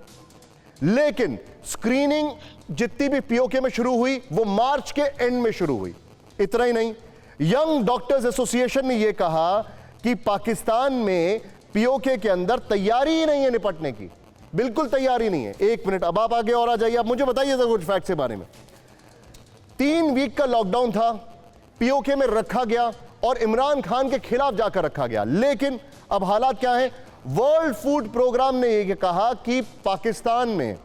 लेकिन स्क्रीनिंग जितनी भी पीओके में शुरू हुई वो मार्च के एंड में शुरू हुई। इतना ही नहीं, यंग डॉक्टर्स एसोसिएशन ने यह कहा कि पाकिस्तान में पीओके के अंदर तैयारी ही नहीं है निपटने की, बिल्कुल तैयारी नहीं है। एक मिनट, अब आप आगे और आ जाइए, अब मुझे बताइए जरा कुछ फैक्ट के बारे में। 3 वीक का लॉकडाउन था, पीओके में रखा गया और इमरान खान के खिलाफ जाकर रखा गया, लेकिन अब हालात क्या है? वर्ल्ड फूड प्रोग्राम ने यह कहा कि पाकिस्तान में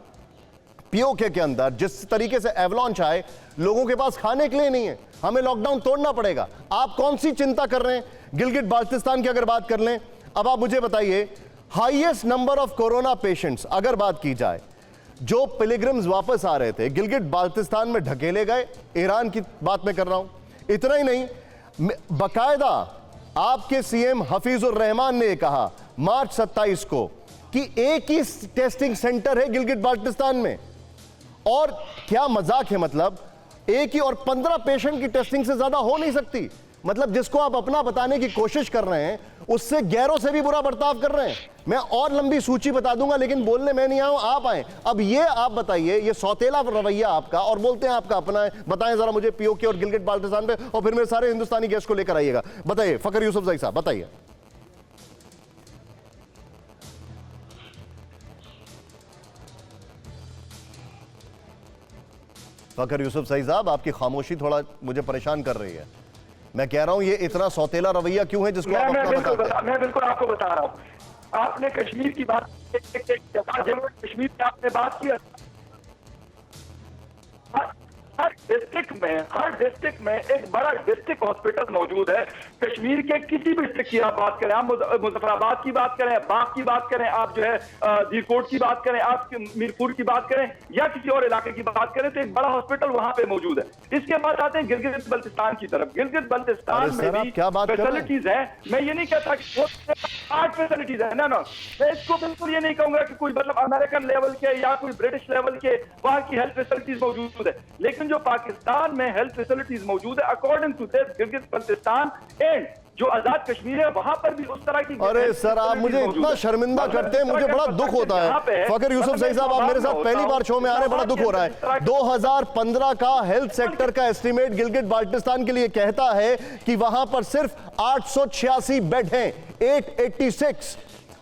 पीओके के अंदर जिस तरीके से एवलॉन्च आए, लोगों के पास खाने के लिए नहीं है, हमें लॉकडाउन तोड़ना पड़ेगा। आप कौन सी चिंता कर रहे हैं? गिलगिट बाल्टिस्तान की अगर बात कर लें, अब आप मुझे बताइए highest number of corona patients अगर बात की जाए, जो पिलग्रिम्स वापस आ रहे थे गिलगिट बाल्टिस्तान में ढकेले गए, ईरान की बात मैं कर रहा हूं। इतना ही नहीं, बकायदा आपके सीएम हफीजुर रहमान ने कहा मार्च 27 को कि एक ही टेस्टिंग सेंटर है गिलगिट बाल्टिस्तान में, और क्या मजाक है, मतलब एक ही, और 15 पेशेंट की टेस्टिंग से ज्यादा हो नहीं सकती। मतलब जिसको आप अपना बताने की कोशिश कर रहे हैं उससे गैरों से भी बुरा बर्ताव कर रहे हैं। मैं और लंबी सूची बता दूंगा लेकिन बोलने मैं नहीं आऊं, आप आए। अब ये आप बताइए, ये सौतेला रवैया आपका, और बोलते हैं आपका अपना है। बताएं जरा मुझे पीओके और गिलगिट बाल्टिस्तान पे, और फिर मेरे सारे हिंदुस्तानी गेस्ट को लेकर आइएगा। बताइए फखर यूसुफजई साहब, बताइए। फखर यूसुफजई साहब, आपकी खामोशी थोड़ा मुझे परेशान कर रही है। मैं कह रहा हूं ये इतना सौतेला रवैया क्यों है जिसको आप अपना बताते हैं? मैं बिल्कुल आपको बता रहा हूं। आपने कश्मीर की बात, कश्मीर की आपने बात की, हर डिस्ट्रिक्ट में एक बड़ा डिस्ट्रिक्ट हॉस्पिटल मौजूद है। कश्मीर के किसी भी डिस्ट्रिक्ट की आप बात करें, आप मुजफ्फराबाद की बात करें, बाग की बात करें, आप जो है दीरकोट की बात करें, आप मीरपुर की बात करें या किसी और इलाके की बात करें, तो एक बड़ा हॉस्पिटल वहां पे मौजूद है। इसके बाद आते हैं गिलगित बल्तिस्तान की तरफ। गिलगित बल्तिस्तान में भी फैसिलिटीज है। मैं ये नहीं कहता कि 8 फैसिलिटीज है ना, मैं इसको बिल्कुल ये नहीं कहूंगा कि कोई मतलब अमेरिकन लेवल के या कोई ब्रिटिश लेवल के वहां की हेल्थ फैसिलिटीज मौजूद है, लेकिन जो पाकिस्तान में हेल्थ फैसिलिटीज मौजूद है according to Gilgit Baltistan and जो आजाद कश्मीर है वहां पर भी उस तरह की। अरे सर, आप मुझे इतना शर्मिंदा करते हैं, मुझे बड़ा दुख होता है। फखर यूसुफजई साहब, आप मेरे साथ पहली बार शो में आ रहे हैं, बड़ा दुख हो रहा है। 2015 का हेल्थ सेक्टर का एस्टीमेट गिलगित बाल्टिस्तान के लिए कहता है कि वहां पर सिर्फ 886 बेड हैं, 886,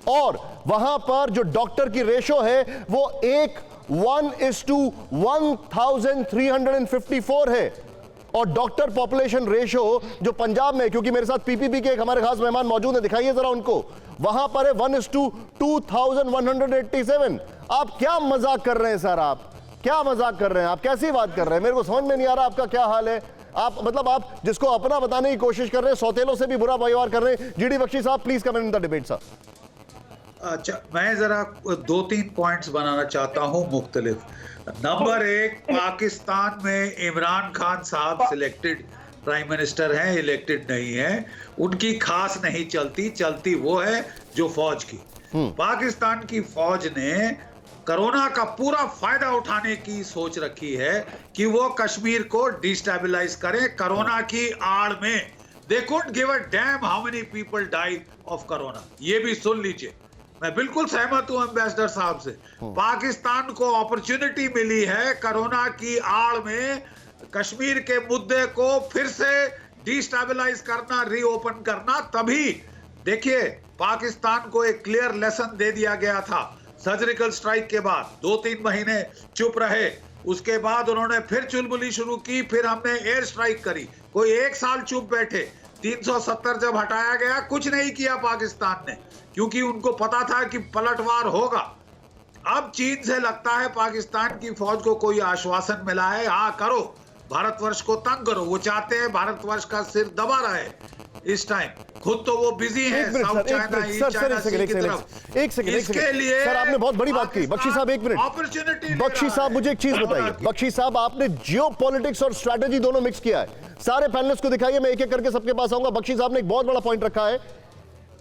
और वहां पर जो डॉक्टर की रेशो है वो 1:1354 है, और डॉक्टर पॉपुलेशन रेशो जो पंजाब में, क्योंकि मेरे साथ पीपीपी के एक हमारे खास मेहमान मौजूद है, दिखाइए जरा उनको, वहां पर है 1:2187। आप क्या मजाक कर रहे हैं सर? आप क्या मजाक कर रहे हैं? आप कैसी बात कर रहे हैं? मेरे को समझ में नहीं आ रहा आपका क्या हाल है। आप मतलब आप जिसको अपना बताने की कोशिश कर रहे हैं, सौतेलों से भी बुरा व्यवहार कर रहे हैं। जीडी बख्शी साहब, please comment in the debate sir. अच्छा, मैं जरा 2-3 पॉइंट्स बनाना चाहता हूं मुख्तलिफ। नंबर 1, पाकिस्तान में इमरान खान साहब सिलेक्टेड प्राइम मिनिस्टर हैं, इलेक्टेड नहीं है। उनकी खास नहीं चलती वो है जो फौज की। पाकिस्तान की फौज ने कोरोना का पूरा फायदा उठाने की सोच रखी है कि वो कश्मीर को डिस्टेबलाइज करें कोरोना की आड़ में। They couldn't give a dam how many people died of corona. ये भी सुन लीजिए, मैं बिल्कुल सहमत हूं एम्बेसडर साहब से। पाकिस्तान को अपॉर्चुनिटी मिली है कोरोना की आड़ में कश्मीर के मुद्दे को फिर से डिस्टेबलाइज करना, रीओपन करना। तभी देखिए पाकिस्तान को एक क्लियर लेसन दे दिया गया था सर्जिकल स्ट्राइक के बाद। 2-3 महीने चुप रहे, उसके बाद उन्होंने फिर चुलबुली शुरू की, फिर हमने एयर स्ट्राइक करी। कोई 1 साल चुप बैठे। 370 जब हटाया गया कुछ नहीं किया पाकिस्तान ने, क्योंकि उनको पता था कि पलटवार होगा। अब चीन से लगता है पाकिस्तान की फौज को कोई आश्वासन मिला है, हाँ करो, भारतवर्ष को तंग करो। वो चाहते हैं भारतवर्ष का सिर दबा रहे इस टाइम। खुद तो वो बिजी है साउथ चाइना, ईस्ट चाइना सी की तरफ। इसके लिए सर आपने बहुत बड़ी बात की। बख्शी साहब 1 मिनट, अपॉर्चुनिटी। बख्शी साहब मुझे एक चीज बताइए। बख्शी साहब आपने जियोपॉलिटिक्स और स्ट्रैटेजी दोनों मिक्स किया है। सारे पैनलिस्ट को दिखाइए, मैं एक एक करके सबके पास आऊंगा। बख्शी साहब ने एक बहुत बड़ा पॉइंट रखा है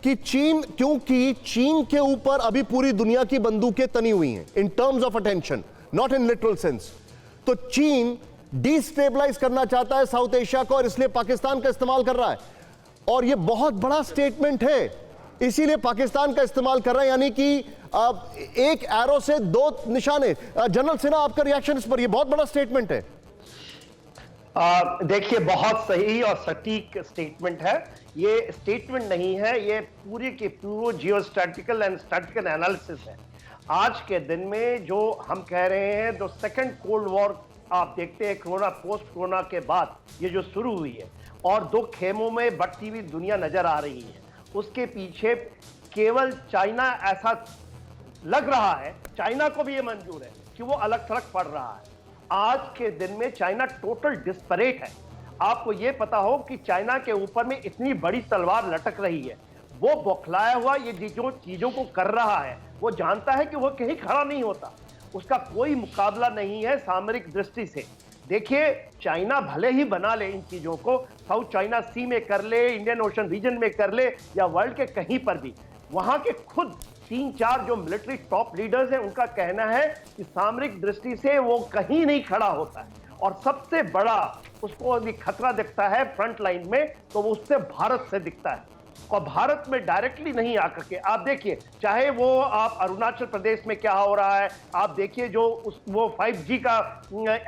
कि चीन, क्योंकि चीन के ऊपर अभी पूरी दुनिया की बंदूकें तनी हुई हैं in terms of attention, not in literal sense. तो चीन डिस्टेबलाइज करना चाहता है साउथ एशिया को और इसलिए पाकिस्तान का इस्तेमाल कर रहा है। और यह बहुत बड़ा स्टेटमेंट है, इसीलिए पाकिस्तान का इस्तेमाल कर रहा है, यानी कि एक एरो से 2 निशाने। जनरल सिन्हा आपका रिएक्शन इस पर? यह बहुत बड़ा स्टेटमेंट है। देखिए बहुत सही और सटीक स्टेटमेंट है। ये स्टेटमेंट नहीं है, ये पूरी की पूरी जियोस्टैटिकल एंड स्टैटिकल एनालिसिस है। आज के दिन में जो हम कह रहे हैं, जो सेकंड कोल्ड वॉर आप देखते हैं कोरोना, पोस्ट कोरोना के बाद ये जो शुरू हुई है और 2 खेमों में बढ़ती हुई दुनिया नजर आ रही है, उसके पीछे केवल चाइना, ऐसा लग रहा है चाइना को भी ये मंजूर है कि वो अलग थलग पड़ रहा है। आज के दिन में चाइना टोटल डिस्परेट है। आपको ये पता हो कि चाइना के ऊपर में इतनी बड़ी तलवार लटक रही है, वो बौखलाया हुआ ये जो चीजों को कर रहा है, वो जानता है कि वो कहीं खड़ा नहीं होता, उसका कोई मुकाबला नहीं है सामरिक दृष्टि से। देखिए चाइना भले ही बना ले इन चीजों को, साउथ चाइना सी में कर ले, इंडियन ओशन रीजन में कर ले, या वर्ल्ड के कहीं पर भी, वहां के खुद 3-4 जो मिलिट्री टॉप लीडर्स हैं, उनका कहना है कि सामरिक दृष्टि से वो कहीं नहीं खड़ा होता है। और सबसे बड़ा उसको अभी खतरा दिखता है फ्रंट लाइन में, तो वो उससे भारत से दिखता है। और भारत में डायरेक्टली नहीं आकर के आप देखिए, चाहे वो आप अरुणाचल प्रदेश में क्या हो रहा है, आप देखिए जो वो 5G का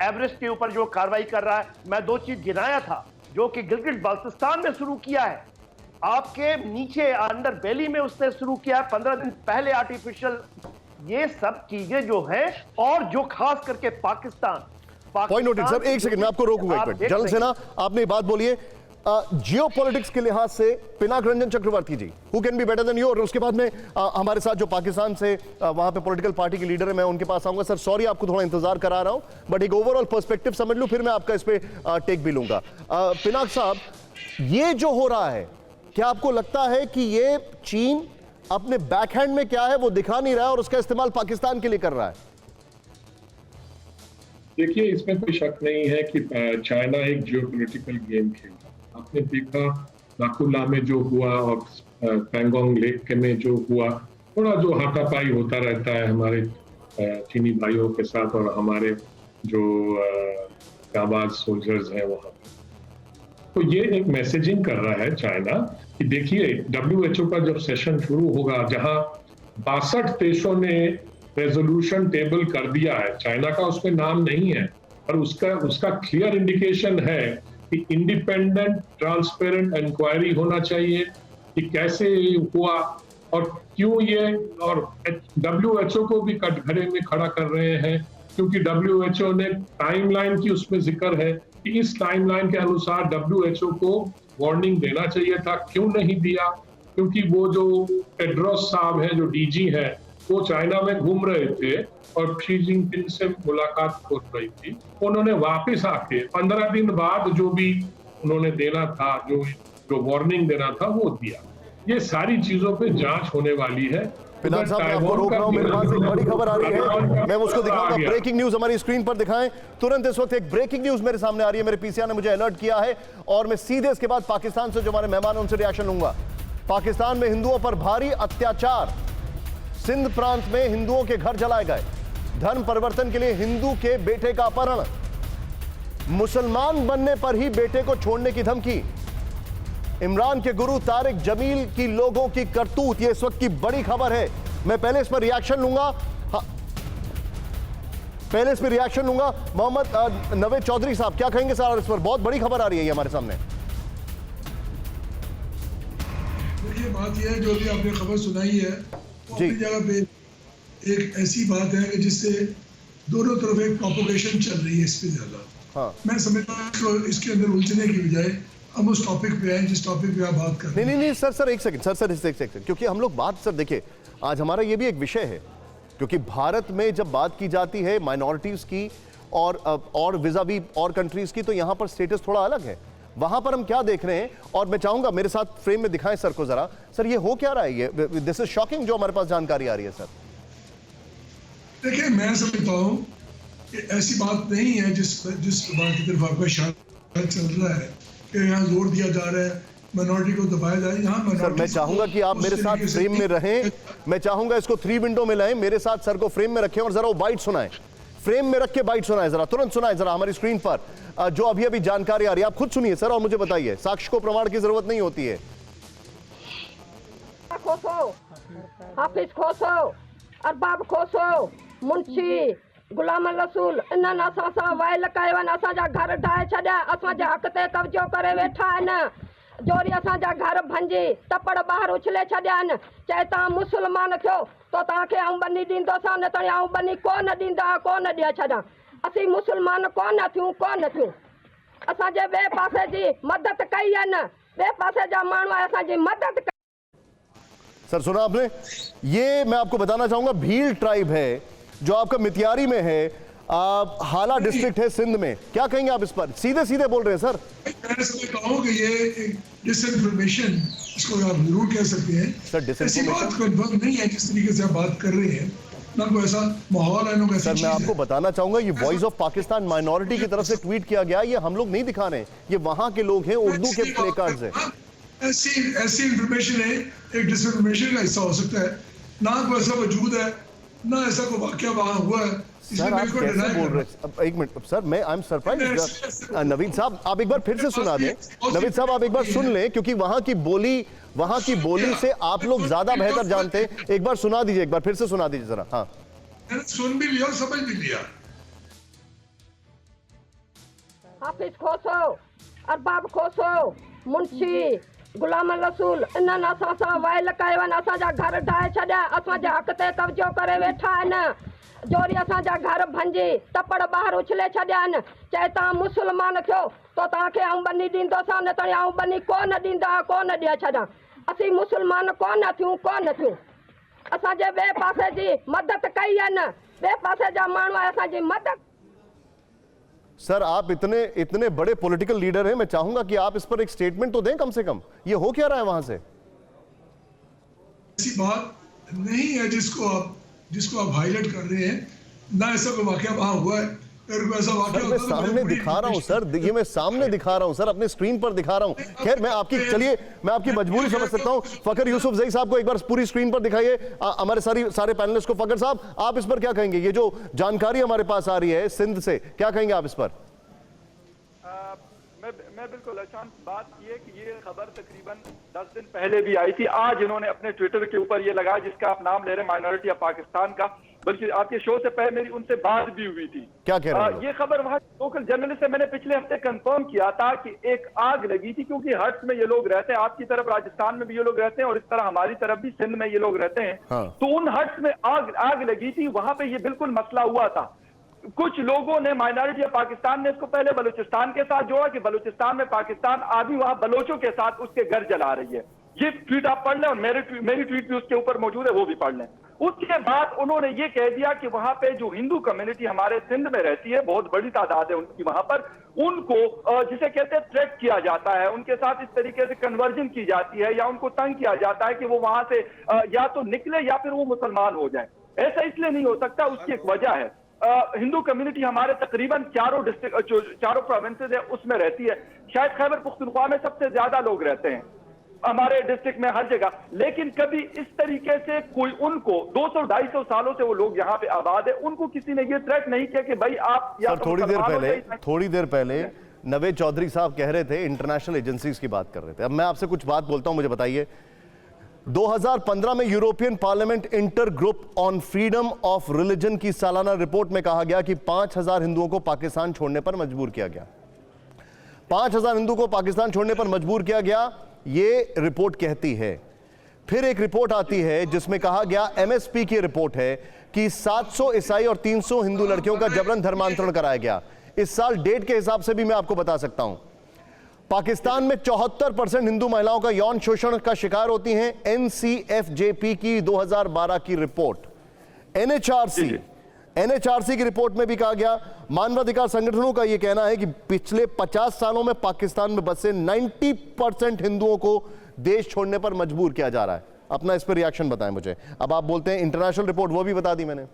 एवरेस्ट के ऊपर जो कार्रवाई कर रहा है। मैं 2 चीज गिनाया था जो कि गिलगित बाल्टिस्तान में शुरू किया है, आपके नीचे अंडर बेली में उसने शुरू किया है 15 दिन पहले आर्टिफिशियल। ये सब चीजें जो है, और जो खास करके Pakistan point noted sir, 1 second मैं आपको रोकूंगा एक मिनट। जनरल सेना आपने बात बोलिए जियोपॉलिटिक्स के लिहाज से। Pinak Ranjan Chakravarti ji, who can be better than you. और उसके बाद में हमारे साथ जो पाकिस्तान से वहां पे पॉलिटिकल पार्टी के लीडर है, मैं उनके पास आऊंगा। सर सॉरी आपको थोड़ा इंतजार करा रहा हूं, बट एक ओवरऑल पर्सपेक्टिव समझ लूं, फिर मैं आपका इस पे टेक भी लूंगा। पिनाक साहब, ये जो हो रहा है, क्या आपको लगता है कि ये चीन अपने बैकहैंड में क्या है वो दिखा नहीं रहा है और उसका इस्तेमाल पाकिस्तान के लिए कर रहा है? देखिए इसमें कोई शक नहीं है कि चाइना एक जियोपॉलिटिकल गेम खेल रहा है। आपने देखा नाकुला में जो हुआ और पैंगोंग लेक में जो हुआ, थोड़ा जो हाथापाई होता रहता है हमारे चीनी भाइयों के साथ और हमारे जो जाबाज सोल्जर्स हैं वहां पे। तो ये एक मैसेजिंग कर रहा है चाइना कि देखिए WHO का जब सेशन शुरू होगा, जहां 62 देशों ने रेजोल्यूशन टेबल कर दिया है, चाइना का उसमें नाम नहीं है, पर उसका क्लियर इंडिकेशन है कि इंडिपेंडेंट ट्रांसपेरेंट इंक्वायरी होना चाहिए कि कैसे हुआ और क्यों ये, और WHO को भी कटघरे में खड़ा कर रहे हैं, क्योंकि WHO ने टाइमलाइन की उसमें जिक्र है कि इस टाइमलाइन के अनुसार WHO को वार्निंग देना चाहिए था, क्यों नहीं दिया? क्योंकि वो जो टेड्रोस साहब हैं, जो DG हैं, वो चाइना में घूम रहे थे और शी जिनपिंग से मुलाकात हो रही थी। उन्होंने वापस आके 15 दिन बाद जो भी उन्होंने देना था, जो वार्निंग देना था, वो दिया। ये सारी चीजों पे जांच होने वाली है। पिनाक साहब, मैं आपको रोक रहा हूं, मेरे पास एक बड़ी खबर आ रही है, मैं उसको दिखाऊंगा। ब्रेकिंग न्यूज हमारी स्क्रीन पर दिखाएं तुरंत। इस वक्त एक ब्रेकिंग न्यूज मेरे सामने आ रही है, मेरे पीसीआर ने मुझे अलर्ट किया है और मैं सीधे इसके बाद पाकिस्तान से जो हमारे मेहमान हैं उनसे रिएक्शन लूंगा। पाकिस्तान में हिंदुओं पर भारी अत्याचार, सिंध प्रांत में हिंदुओं के घर जलाए गए। धर्म परिवर्तन के लिए हिंदू के बेटे का अपहरण। मुसलमान बनने पर ही बेटे को छोड़ने की धमकी। इमरान के गुरु तारिक जमील की लोगों की करतूत, यह इस वक्त की बड़ी खबर है। मैं पहले इस पर रिएक्शन लूंगा। मोहम्मद नवेद चौधरी साहब क्या कहेंगे सर इस पर? बहुत बड़ी खबर आ रही है ये हमारे सामने। देखिए, बात यह है जो भी आपने खबर सुनाई है वो अपनी जगह पे एक ऐसी बात है कि जिससे दोनों तरफ एक प्रोपोगेशन चल रही है इस पे ज्यादा। हाँ। मैं समझता हूँ इसके अंदर उलझने की बजाय हम उस टॉपिक पे आए जिस टॉपिक पे आप बात कर रहे हैं। नहीं सर एक सेकंड एक सेकंड, क्योंकि हम लोग बात सर देखिए आज हमारा ये भी एक विषय है, क्योंकि भारत में जब बात की जाती है माइनॉरिटीज की और विजावी और कंट्रीज की, तो यहां पर स्टेटस थोड़ा अलग है। वहां पर हम क्या देख रहे हैं, और मैं चाहूंगा मेरे साथ फ्रेम में दिखाएं सर को जरा। सर ये हो क्या रहा है? ये दिस इज शॉकिंग जो हमारे पास जानकारी आ रही है सर। देखिए, मैं समझता हूँ कि ऐसी बात नहीं है जिस बात की तरफ आपका इशारा चल रहा है कि यहाँ जोर दिया जा रहा है माइनॉरिटी को दबाया जाए। यहाँ सर मैं चाहूंगा कि आप मेरे साथ फ्रेम में रहें। मैं चाहूंगा इसको 3 विंडो में लाएं, मेरे साथ सर को फ्रेम में रखें और जरा वो बाइट सुनाएं। फ्रेम में रख के बाइट सुनाएं, जरा तुरंत सुनाएं जरा हमारी स्क्रीन पर जो अभी अभी जानकारी आ रही है। आप खुद सुनिए सर और मुझे बताइए, साक्ष्य को प्रमाण की जरूरत नहीं होती है। हाफिज खोसो, अरबाब खोसो, मुंशी गुलाम रसूल इन्हनि असां सां वाइल कयो आहिनि। असांजा घर ढाहे छॾिया, असांजे हक़ ते कब्जो करे वेठा आहिनि। जोरी असांजा घर भंजी तपड़ ॿाहिरि उछले छॾिया आहिनि। चए तव्हां मुस्लमान थियो तो तव्हांखे आऊं बनी ॾींदोसां, न त आऊं बनी कोन ॾींदा, कोन ॾिए छॾां। असीं मुस्लमान कोन थियूं। असांजे ॿिए पासे जी मदद कई आहिनि, ॿिए पासे जा माण्हू असांजी मदद। सर सुना आपने? ये मैं आपको बताना चाहूंगा भील ट्राइब है जो आपका मितियारी में है, हाला डिस्ट्रिक्ट है सिंध में। क्या कहेंगे आप इस पर? सीधे बोल रहे हैं सर। मैं समझता हूँ कि ये एक डिसइंफॉर्मेशन इसको आप जरूर कह सकते हैं। सर ऐसी बात कंफर्म नहीं है जिस तरीके से आप बात कर रहे हैं, ना कोई ऐसा माहौल है ना कोई। सर मैं आपको बताना चाहूंगा ये वॉइस ऑफ पाकिस्तान माइनॉरिटी की तरफ से ट्वीट किया गया, ये हम लोग नहीं दिखा रहे हैं, ये वहां के लोग हैं, उर्दू के प्ले कार्ड्स हैं। ऐसी इंफॉर्मेशन है एक डिसइंफॉर्मेशन का हिस्सा हो सकता है, ना कोई ऐसा वजूद है ना ऐसा कोई वाकया वहां हुआ है। सर आप कैसे बोल रहे हैं? एक मिनट सर, मैं आई एम सरप्राइज्ड। नवीद साहब आप एक बार फिर से सुना दें। नवीद साहब आप एक बार सुन लें, क्योंकि वहां की बोली से आप लोग ज्यादा बेहतर जानते हैं। एक बार सुना दीजिए, एक बार फिर से सुना दीजिए जरा। हाँ मैंने सुन भी लिया और समझ भी लिया। हाफिज खोसो, अरबाब खोसो, मुंशी गुलाम रसूल इन्हनि असां सां वाइल कयो आहिनि। असांजा घर ढाहे छॾिया, असांजे हक़ ते कब्जो करे वेठा आहिनि। जोरी असांजा घर भंजी तपड़ ॿाहिरि उछले छॾिया आहिनि। चए तव्हां मुस्लमान थियो तो तव्हांखे आऊं बनी ॾींदोसां, न त आऊं बनी कोन ॾींदा, कोन ॾिए छॾां। असीं मुस्लमान कोन थियूं। असांजे ॿिए पासे जी मदद कई आहिनि, ॿिए पासे जा माण्हू असांजी मदद। सर आप इतने बड़े पॉलिटिकल लीडर हैं, मैं चाहूंगा कि आप इस पर एक स्टेटमेंट तो दें कम से कम। ये हो क्या रहा है वहां से? ऐसी बात नहीं है जिसको आप हाईलाइट कर रहे हैं, ना ऐसा कोई वाकया वहां हुआ है। मैं सामने दिखा रहा हूं सर, ये मैं सामने दिखा रहा हूं सर, अपने स्क्रीन पर दिखा रहा हूं। खैर मैं आपकी मजबूरी समझ सकता हूं। फकर यूसुफ जई साहब को एक बार पूरी स्क्रीन पर दिखाइए, हमारे सारे पैनलिस्ट को। फकर साहब आप इस पर क्या कहेंगे? ये जो जानकारी हमारे पास आ रही है सिंध से, क्या कहेंगे आप इस पर? मैं बिल्कुल अचानक बात ये कि ये खबर तकरीबन 10 दिन पहले भी आई थी। आज इन्होंने अपने ट्विटर के ऊपर ये लगाया जिसका आप नाम ले रहे हैं माइनॉरिटी ऑफ पाकिस्तान का, बल्कि आपके शो से पहले मेरी उनसे बात भी हुई थी। क्या कह रहे हैं? ये खबर वहाँ लोकल जर्नलिस्ट से मैंने पिछले हफ्ते कंफर्म किया था कि एक आग लगी थी, क्योंकि हट्स में ये लोग रहते हैं, आपकी तरफ राजस्थान में भी ये लोग रहते हैं और इस तरह हमारी तरफ भी सिंध में ये लोग रहते हैं। हाँ। तो उन हट्स में आग लगी थी, वहां पे ये बिल्कुल मसला हुआ था। कुछ लोगों ने माइनॉरिटी ऑफ पाकिस्तान ने इसको पहले बलूचिस्तान के साथ जोड़ा कि बलूचिस्तान में पाकिस्तान आदमी वहां बलोचों के साथ उसके घर जला रही है। ये ट्वीट आप पढ़ लें और मेरी ट्वीट भी उसके ऊपर मौजूद है, वो भी पढ़ लें। उसके बाद उन्होंने ये कह दिया कि वहां पे जो हिंदू कम्युनिटी हमारे सिंध में रहती है, बहुत बड़ी तादाद है उनकी वहां पर, उनको जिसे कहते हैं थ्रेट किया जाता है, उनके साथ इस तरीके से कन्वर्जन की जाती है या उनको तंग किया जाता है कि वो वहां से या तो निकले या फिर वो मुसलमान हो जाए। ऐसा इसलिए नहीं हो सकता, उसकी एक वजह है। हिंदू कम्युनिटी हमारे तकरीबन चारों प्रोविंसेस है उसमें रहती है। शायद खैबर पुख्तनख्वा में सबसे ज्यादा लोग रहते हैं। हमारे डिस्ट्रिक्ट में हर जगह, लेकिन कभी इस तरीके से कोई उनको 200-250 सालों से वो लोग यहाँ पे आबाद है, उनको किसी ने ये थ्रेट नहीं किया कि भाई आप या सर थोड़ी देर पहले नवेद चौधरी साहब कह रहे थे इंटरनेशनल एजेंसीज की बात कर रहे थे। अब मैं आपसे कुछ बात बोलता हूं, मुझे बताइए 2015 में European parliament inter group on freedom of religion की सालाना रिपोर्ट में कहा गया कि 5000 हिंदुओं को पाकिस्तान छोड़ने पर मजबूर किया गया। 5000 हिंदुओं को पाकिस्तान छोड़ने पर मजबूर किया गया, ये रिपोर्ट कहती है। फिर एक रिपोर्ट आती है जिसमें कहा गया, एमएसपी की रिपोर्ट है कि 700 ईसाई और 300 हिंदू लड़कियों का जबरन धर्मांतरण कराया गया। इस साल डेट के हिसाब से भी मैं आपको बता सकता हूं, पाकिस्तान में 74% हिंदू महिलाओं का यौन शोषण का शिकार होती हैं। एनसीएफजेपी की 2012 की रिपोर्ट, एनएचआरसी की रिपोर्ट में भी कहा गया, मानवाधिकार संगठनों का यह कहना है कि पिछले 50 सालों में पाकिस्तान में बसे 90% हिंदुओं को देश छोड़ने पर मजबूर किया जा रहा है। अपना इस पर रिएक्शन बताएं मुझे। अब आप बोलते हैं इंटरनेशनल रिपोर्ट, वो भी बता दी मैंने।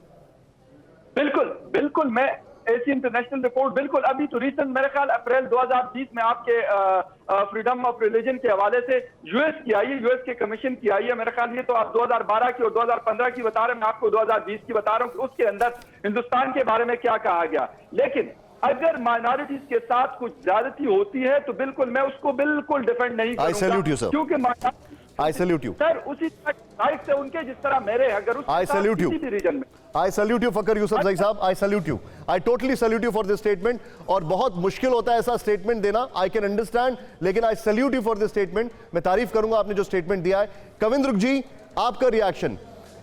बिल्कुल मैं ऐसी इंटरनेशनल रिपोर्ट बिल्कुल अभी तो रिसेंट मेरे ख्याल अप्रैल 2020 में आपके फ्रीडम ऑफ रिलीजन के हवाले से यूएस की आई है, यूएस के कमीशन की आई है मेरे ख्याल। ये तो आप 2012 की और 2015 की बता रहे हैं, मैं आपको 2020 की बता रहा हूँ कि उसके अंदर हिंदुस्तान के बारे में क्या कहा गया। लेकिन अगर माइनॉरिटीज के साथ कुछ ज्यादती होती है तो बिल्कुल मैं उसको बिल्कुल डिफेंड नहीं करूंगा, क्योंकि I salute you. सर उसी राइट से उनके जिस तरह मेरे अगर उस I salute you. किसी भी रीजन में I salute you फकर यूसुफ ज़ई साहब, I salute you. I totally salute you for this statement. और बहुत मुश्किल होता है ऐसा स्टेटमेंट देना, I can understand, लेकिन I salute you for this statement. मैं तारीफ करूंगा आपने जो स्टेटमेंट दिया है। कविंद्र जी, आपका रिएक्शन,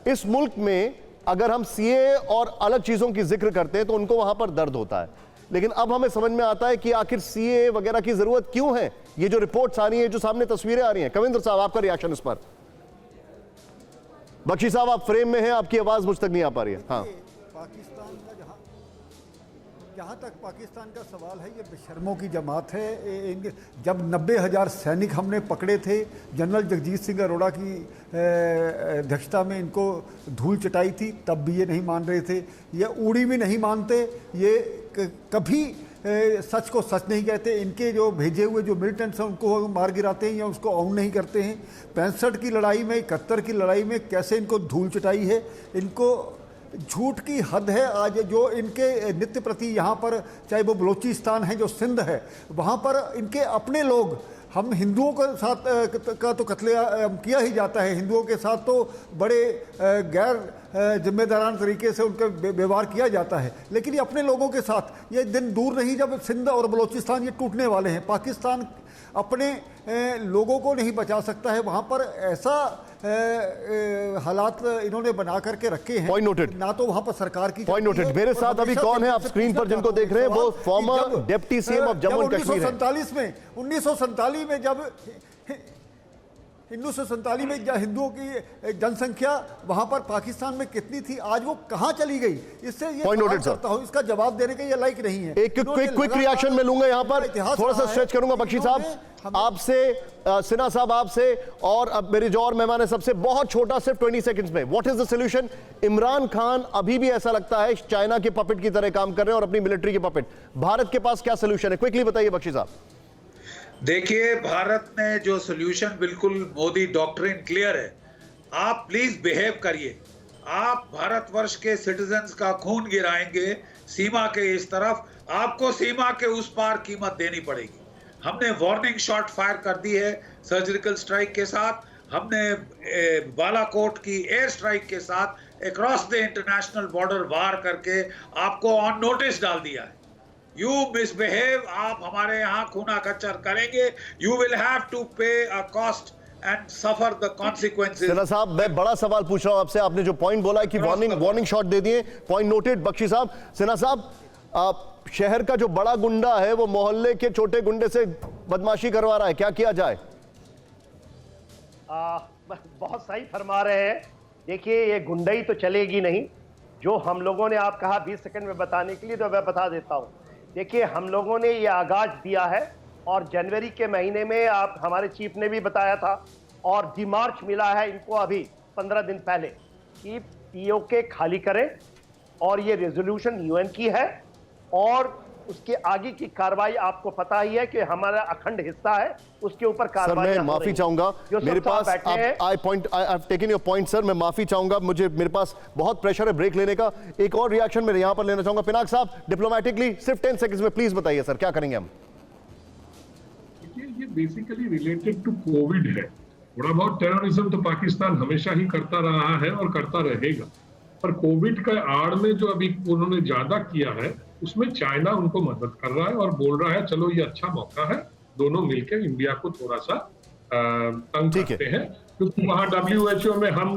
इस मुल्क में अगर हम सीए और अलग चीजों की जिक्र करते हैं तो उनको वहां पर दर्द होता है, लेकिन अब हमें समझ में आता है कि आखिर सीए वगैरह की जरूरत क्यों है। ये जो रिपोर्ट्स आ रही हैं, जो सामने तस्वीरें आ रही हैं, कविंद्र साहब आपका रिएक्शन इस पर। बख्शी साहब आप फ्रेम में हैं, आपकी आवाज मुझ तक नहीं आ पा रही है। हाँ, पाकिस्तान का जहाँ तक पाकिस्तान का सवाल है, ये बेशर्मों की जमात है। जब 90,000 सैनिक हमने पकड़े थे, जनरल जगजीत सिंह अरोड़ा की अध्यक्षता में इनको धूल चटाई थी, तब भी ये नहीं मान रहे थे। ये उड़ी भी नहीं मानते, ये कभी सच को सच नहीं कहते। इनके जो भेजे हुए जो मिलिटेंट्स हैं उनको मार गिराते हैं या उसको ऑन नहीं करते हैं। 65 की लड़ाई में, 71 की लड़ाई में कैसे इनको धूल चटाई है। इनको झूठ की हद है। आज जो इनके नित्य प्रति यहाँ पर, चाहे वो बलूचिस्तान है, जो सिंध है, वहाँ पर इनके अपने लोग, हम हिंदुओं के साथ का तो कत्ले किया ही जाता है, हिंदुओं के साथ तो बड़े गैर जिम्मेदारान तरीके से उनका व्यवहार किया जाता है, लेकिन ये अपने लोगों के साथ, ये दिन दूर नहीं जब सिंध और बलूचिस्तान ये टूटने वाले हैं। पाकिस्तान अपने लोगों को नहीं बचा सकता है, वहाँ पर ऐसा हालात इन्होंने बना करके रखे हैं। Point noted. ना तो वहाँ पर सरकार की। Point noted. मेरे साथ अभी कौन है आप स्क्रीन पर जिनको देख रहे हैं, वो farmer deputy CM of Jammu and Kashmir है। 1947 में जब 1947 में हिंदुओं की जनसंख्या वहां पर पाकिस्तान में कितनी थी, आज वो कहां चली गई, इससे ये करता हूं, इसका जवाब देने के ये लायक नहीं है। एक क्विक रिएक्शन मैं लूंगा यहां पर, थोड़ा सा स्ट्रेच करूंगा बख्शी साहब आपसे, सिन्हा साहब आपसे, और अब मेरे जो और मेहमान है सबसे, बहुत छोटा, सिर्फ 20 सेकंड्स में, what is the solution? Imran Khan अभी भी ऐसा लगता है चाइना के पपेट की तरह काम कर रहे हैं और अपनी मिलिट्री के पपेट। भारत के पास क्या सॉल्यूशन है, क्विकली बताइए बख्शी साहब। देखिए, भारत में जो सोल्यूशन, बिल्कुल मोदी डॉक्ट्रिन क्लियर है। आप प्लीज बिहेव करिए। आप भारतवर्ष के सिटीजन्स का खून गिराएंगे सीमा के इस तरफ, आपको सीमा के उस पार कीमत देनी पड़ेगी। हमने वार्निंग शॉट फायर कर दी है सर्जिकल स्ट्राइक के साथ, हमने बालाकोट की एयर स्ट्राइक के साथ अक्रॉस द इंटरनेशनल बॉर्डर वार करके आपको ऑन नोटिस डाल दिया है। You misbehave, आप हमारे यहाँ खूना खच्चर करेंगे, you will have to pay a cost and suffer the consequences। Sinha साहब, मैं बड़ा सवाल पूछ रहा हूं आपसे, आपने जो पॉइंट बोला है कि वार्निंग शॉट दे दिए, पॉइंट नोटेड बख्शी साहब। सिन्हा साहब, शहर का जो बड़ा गुंडा है वो मोहल्ले के छोटे गुंडे से बदमाशी करवा रहा है, क्या किया जाए? बहुत सही फरमा रहे हैं। देखिए, ये गुंडाई तो चलेगी नहीं। जो हम लोगों ने, आप कहा 20 सेकंड में बताने के लिए, तो मैं बता देता हूं। देखिए, हम लोगों ने ये आगाज दिया है और जनवरी के महीने में, आप हमारे चीफ ने भी बताया था, और दिमार्च मिला है इनको अभी 15 दिन पहले कि पीओके खाली करें, और ये रेजोल्यूशन यूएन की है, और उसकी आगे की कार्रवाई आपको पता ही है कि हमारा अखंड हिस्सा है, उसके ऊपर सर कार्रवाई। मैं माफी चाहूंगा, मेरे पास I have taken your point sir, मैं माफी चाहूंगा, मेरे पास बहुत प्रेशर है ब्रेक लेने का। एक और रिएक्शन मेरे यहां पर लेना चाहूंगा। पिनाक साहब, डिप्लोमेटिकली सिर्फ 10 सेकंड्स में प्लीज बताइए सर, क्या करेंगे हम? ये बेसिकली रिलेटेड टू कोविड है। थोड़ा बहुत टेररिज्म तो पाकिस्तान हमेशा ही करता रहा है और करता रहेगा, पर कोविड का आड़ में जो अभी उन्होंने ज्यादा किया है उसमें चाइना उनको मदद कर रहा है और बोल रहा है चलो ये अच्छा मौका है, दोनों मिलकर इंडिया को थोड़ा सा तंग करते हैं, क्योंकि वहां WHO में हम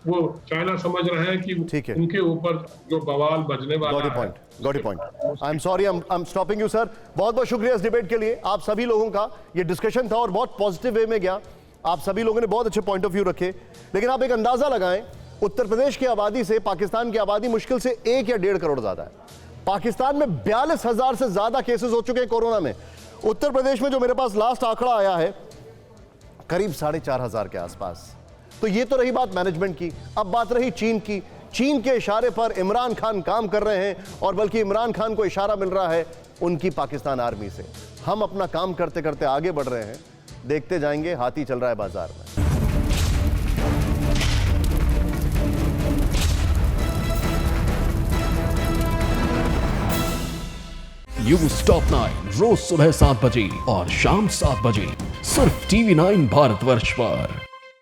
वो चाइना समझ रहे हैं कि उनके ऊपर जो बवाल बजने वाला है। Got it point. I am sorry, I am stopping you sir. बहुत बहुत शुक्रिया इस डिबेट के लिए। आप सभी लोगों का ये डिस्कशन था और बहुत पॉजिटिव वे में गया। आप सभी लोगों ने बहुत अच्छे पॉइंट ऑफ व्यू रखे, लेकिन आप एक अंदाजा लगाएं, उत्तर प्रदेश की आबादी से पाकिस्तान की आबादी मुश्किल से 1 या 1.5 करोड़ ज्यादा है। पाकिस्तान में 42,000 से ज्यादा केसेस हो चुके हैं कोरोना में। उत्तर प्रदेश में जो मेरे पास लास्ट आंकड़ा आया है करीब 4,500 के आसपास। तो ये तो रही बात मैनेजमेंट की। अब बात रही चीन की। चीन के इशारे पर इमरान खान काम कर रहे हैं और बल्कि इमरान खान को इशारा मिल रहा है उनकी पाकिस्तान आर्मी से। हम अपना काम करते करते आगे बढ़ रहे हैं, देखते जाएंगे, हाथी चल रहा है बाजार में। न्यूज़ टॉप 9 रोज सुबह 7 बजे और शाम 7 बजे सिर्फ TV9 भारतवर्ष पर।